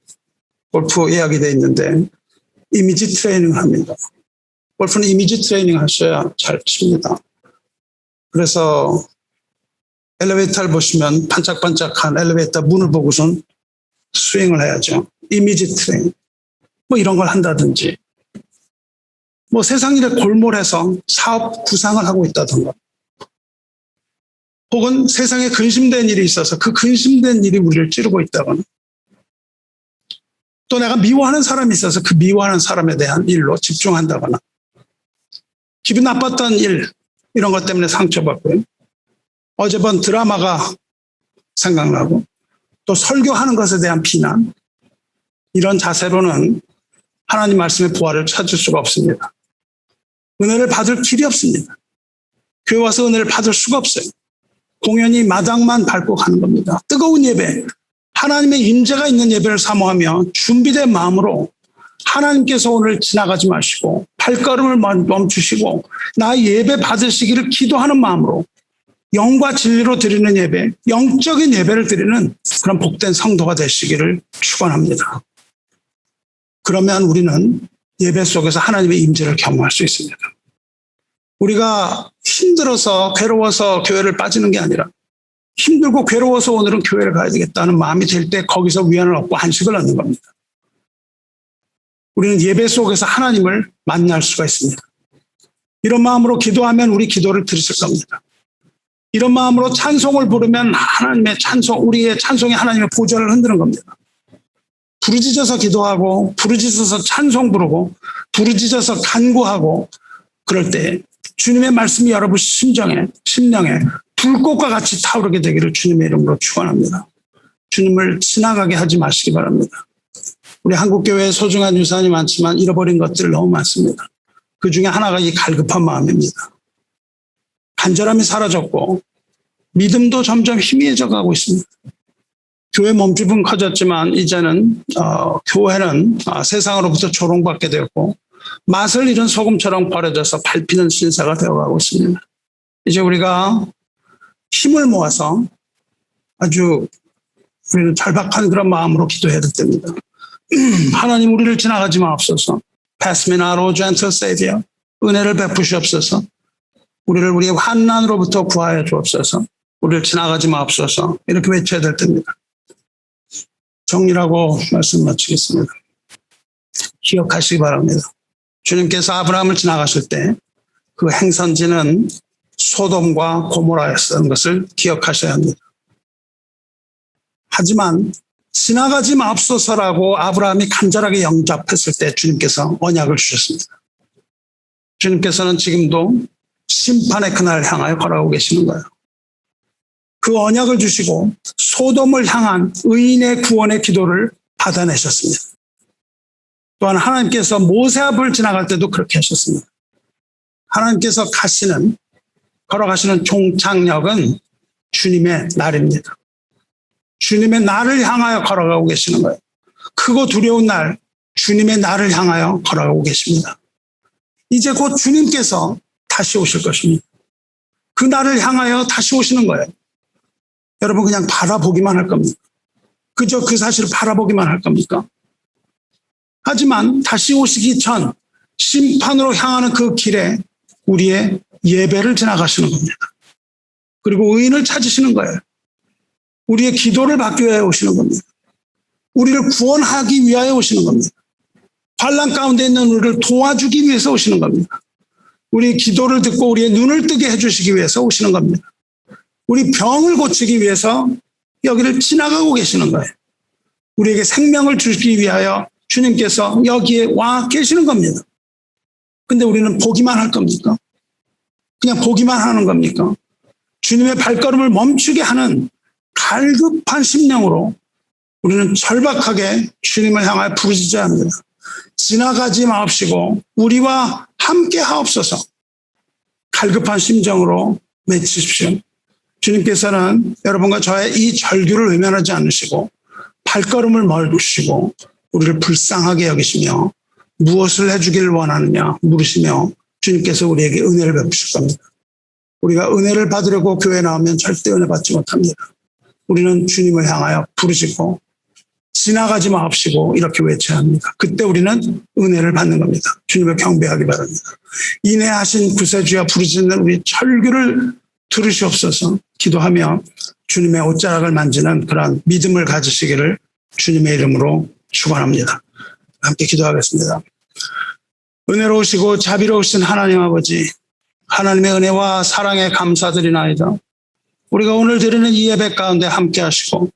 골프 예약이 돼 있는데 이미지 트레이닝 합니다. 골프는 이미지 트레이닝 하셔야 잘 칩니다. 그래서 엘리베이터를 보시면 반짝반짝한 엘리베이터 문을 보고선 스윙을 해야죠. 이미지 트레이닝. 이런 걸 한다든지. 세상 일에 골몰해서 사업 구상을 하고 있다던가. 혹은 세상에 근심된 일이 있어서 그 근심된 일이 우리를 찌르고 있다거나. 또 내가 미워하는 사람이 있어서 그 미워하는 사람에 대한 일로 집중한다거나. 기분 나빴던 일, 이런 것 때문에 상처받고요. 어제 본 드라마가 생각나고 또 설교하는 것에 대한 비난. 이런 자세로는 하나님 말씀의 보화를 찾을 수가 없습니다. 은혜를 받을 길이 없습니다. 교회 와서 은혜를 받을 수가 없어요. 공연히 마당만 밟고 가는 겁니다. 뜨거운 예배, 하나님의 임재가 있는 예배를 사모하며 준비된 마음으로 하나님께서 오늘 지나가지 마시고 발걸음을 멈추시고 나의 예배 받으시기를 기도하는 마음으로 영과 진리로 드리는 예배, 영적인 예배를 드리는 그런 복된 성도가 되시기를 축원합니다. 그러면 우리는 예배 속에서 하나님의 임재를 경험할 수 있습니다. 우리가 힘들어서 괴로워서 교회를 빠지는 게 아니라 힘들고 괴로워서 오늘은 교회를 가야 되겠다는 마음이 들 때 거기서 위안을 얻고 안식을 얻는 겁니다. 우리는 예배 속에서 하나님을 만날 수가 있습니다. 이런 마음으로 기도하면 우리 기도를 들으실 겁니다. 이런 마음으로 찬송을 부르면 하나님의 찬송, 우리의 찬송이 하나님의 보좌를 흔드는 겁니다. 부르짖어서 기도하고 부르짖어서 찬송 부르고 부르짖어서 간구하고 그럴 때 주님의 말씀이 여러분 심령에 불꽃과 같이 타오르게 되기를 주님의 이름으로 축원합니다. 주님을 지나가게 하지 마시기 바랍니다. 우리 한국교회에 소중한 유산이 많지만 잃어버린 것들 너무 많습니다. 그 중에 하나가 이 갈급한 마음입니다. 간절함이 사라졌고 믿음도 점점 희미해져 가고 있습니다. 교회 몸집은 커졌지만 이제는 교회는 세상으로부터 조롱받게 되었고 맛을 잃은 소금처럼 버려져서 밟히는 신사가 되어가고 있습니다. 이제 우리가 힘을 모아서 아주 우리는 절박한 그런 마음으로 기도해야 될 때입니다. 하나님 우리를 지나가지 마옵소서. Pass me not, O gentle Savior. 은혜를 베푸시옵소서. 우리의 환난으로부터 구하여 주옵소서. 우리를 지나가지 마옵소서. 이렇게 외쳐야 될 때입니다. 정리라고 말씀 마치겠습니다. 기억하시기 바랍니다. 주님께서 아브라함을 지나가실 때 그 행선지는 소돔과 고모라였던 것을 기억하셔야 합니다. 하지만 지나가지 마옵소서라고 아브라함이 간절하게 영접했을 때 주님께서 언약을 주셨습니다. 주님께서는 지금도 심판의 그날 향하여 걸어가고 계시는 거예요. 그 언약을 주시고 소돔을 향한 의인의 구원의 기도를 받아내셨습니다. 또한 하나님께서 모세 앞을 지나갈 때도 그렇게 하셨습니다. 하나님께서 걸어가시는 종착역은 주님의 날입니다. 주님의 날을 향하여 걸어가고 계시는 거예요. 크고 두려운 날, 주님의 날을 향하여 걸어가고 계십니다. 이제 곧 주님께서 다시 오실 것입니다. 그 날을 향하여 다시 오시는 거예요. 여러분 그냥 바라보기만 할 겁니까? 그저 그 사실을 바라보기만 할 겁니까? 하지만 다시 오시기 전 심판으로 향하는 그 길에 우리의 예배를 지나가시는 겁니다. 그리고 의인을 찾으시는 거예요. 우리의 기도를 받기 위하여 오시는 겁니다. 우리를 구원하기 위하여 오시는 겁니다. 환난 가운데 있는 우리를 도와주기 위해서 오시는 겁니다. 우리의 기도를 듣고 우리의 눈을 뜨게 해주시기 위해서 오시는 겁니다. 우리 병을 고치기 위해서 여기를 지나가고 계시는 거예요. 우리에게 생명을 주시기 위하여 주님께서 여기에 와 계시는 겁니다. 근데 우리는 보기만 할 겁니까? 그냥 보기만 하는 겁니까? 주님의 발걸음을 멈추게 하는 갈급한 심령으로 우리는 절박하게 주님을 향하여 부르짖어야 합니다. 지나가지 마옵시고 우리와 함께 하옵소서. 갈급한 심정으로 외치십시오. 주님께서는 여러분과 저의 이 절규를 외면하지 않으시고 발걸음을 멈추시고 우리를 불쌍하게 여기시며 무엇을 해주기를 원하느냐 물으시며 주님께서 우리에게 은혜를 베푸실 겁니다. 우리가 은혜를 받으려고 교회에 나오면 절대 은혜 받지 못합니다. 우리는 주님을 향하여 부르짖고 지나가지 마옵시고 이렇게 외쳐야 합니다. 그때 우리는 은혜를 받는 겁니다. 주님을 경배하기 바랍니다. 인내하신 구세주여 부르짖는 우리 절규를 들으시옵소서. 기도하며 주님의 옷자락을 만지는 그런 믿음을 가지시기를 주님의 이름으로 축원합니다. 함께 기도하겠습니다. 은혜로우시고 자비로우신 하나님 아버지, 하나님의 은혜와 사랑에 감사드리나이다. 우리가 오늘 드리는 이 예배 가운데 함께 하시고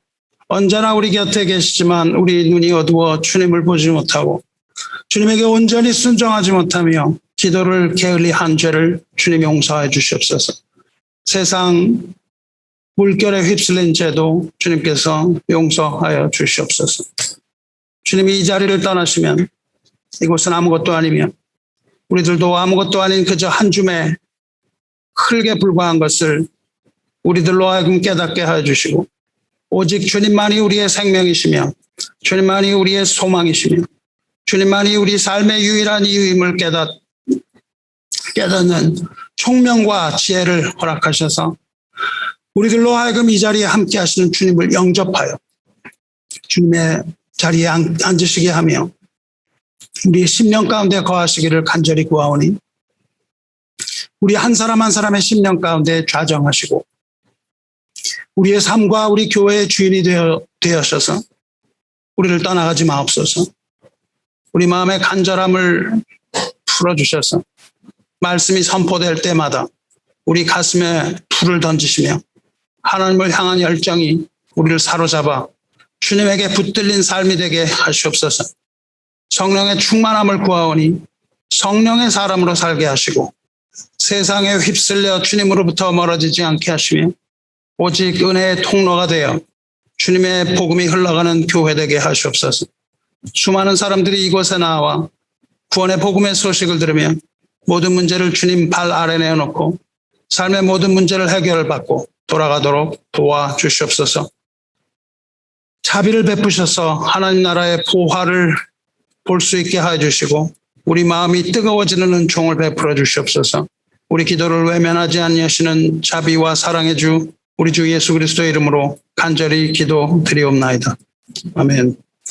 언제나 우리 곁에 계시지만 우리 눈이 어두워 주님을 보지 못하고 주님에게 온전히 순종하지 못하며 기도를 게을리한 죄를 주님 용서해 주시옵소서. 세상 물결에 휩쓸린 죄도 주님께서 용서하여 주시옵소서. 주님이 이 자리를 떠나시면 이곳은 아무것도 아니며 우리들도 아무것도 아닌 그저 한 줌의 흙에 불과한 것을 우리들로 하여금 깨닫게 하여 주시고 오직 주님만이 우리의 생명이시며 주님만이 우리의 소망이시며 주님만이 우리 삶의 유일한 이유임을 깨닫는 총명과 지혜를 허락하셔서 우리들로 하여금 이 자리에 함께 하시는 주님을 영접하여 주님의 자리에 앉으시게 하며 우리의 심령 가운데 거하시기를 간절히 구하오니 우리 한 사람 한 사람의 심령 가운데 좌정하시고 우리의 삶과 우리 교회의 주인이 되어셔서 우리를 떠나가지 마옵소서. 우리 마음의 간절함을 풀어주셔서 말씀이 선포될 때마다 우리 가슴에 불을 던지시며 하나님을 향한 열정이 우리를 사로잡아 주님에게 붙들린 삶이 되게 하시옵소서. 성령의 충만함을 구하오니 성령의 사람으로 살게 하시고 세상에 휩쓸려 주님으로부터 멀어지지 않게 하시며 오직 은혜의 통로가 되어 주님의 복음이 흘러가는 교회 되게 하시옵소서. 수많은 사람들이 이곳에 나와 구원의 복음의 소식을 들으며 모든 문제를 주님 발 아래 내어놓고 삶의 모든 문제를 해결받고 돌아가도록 도와주시옵소서. 자비를 베푸셔서 하나님 나라의 보화를 볼 수 있게 하여 주시고 우리 마음이 뜨거워지는 은총을 베풀어 주시옵소서. 우리 기도를 외면하지 아니하시는 자비와 사랑의 주 우리 주 예수 그리스도의 이름으로 간절히 기도드리옵나이다. 아멘.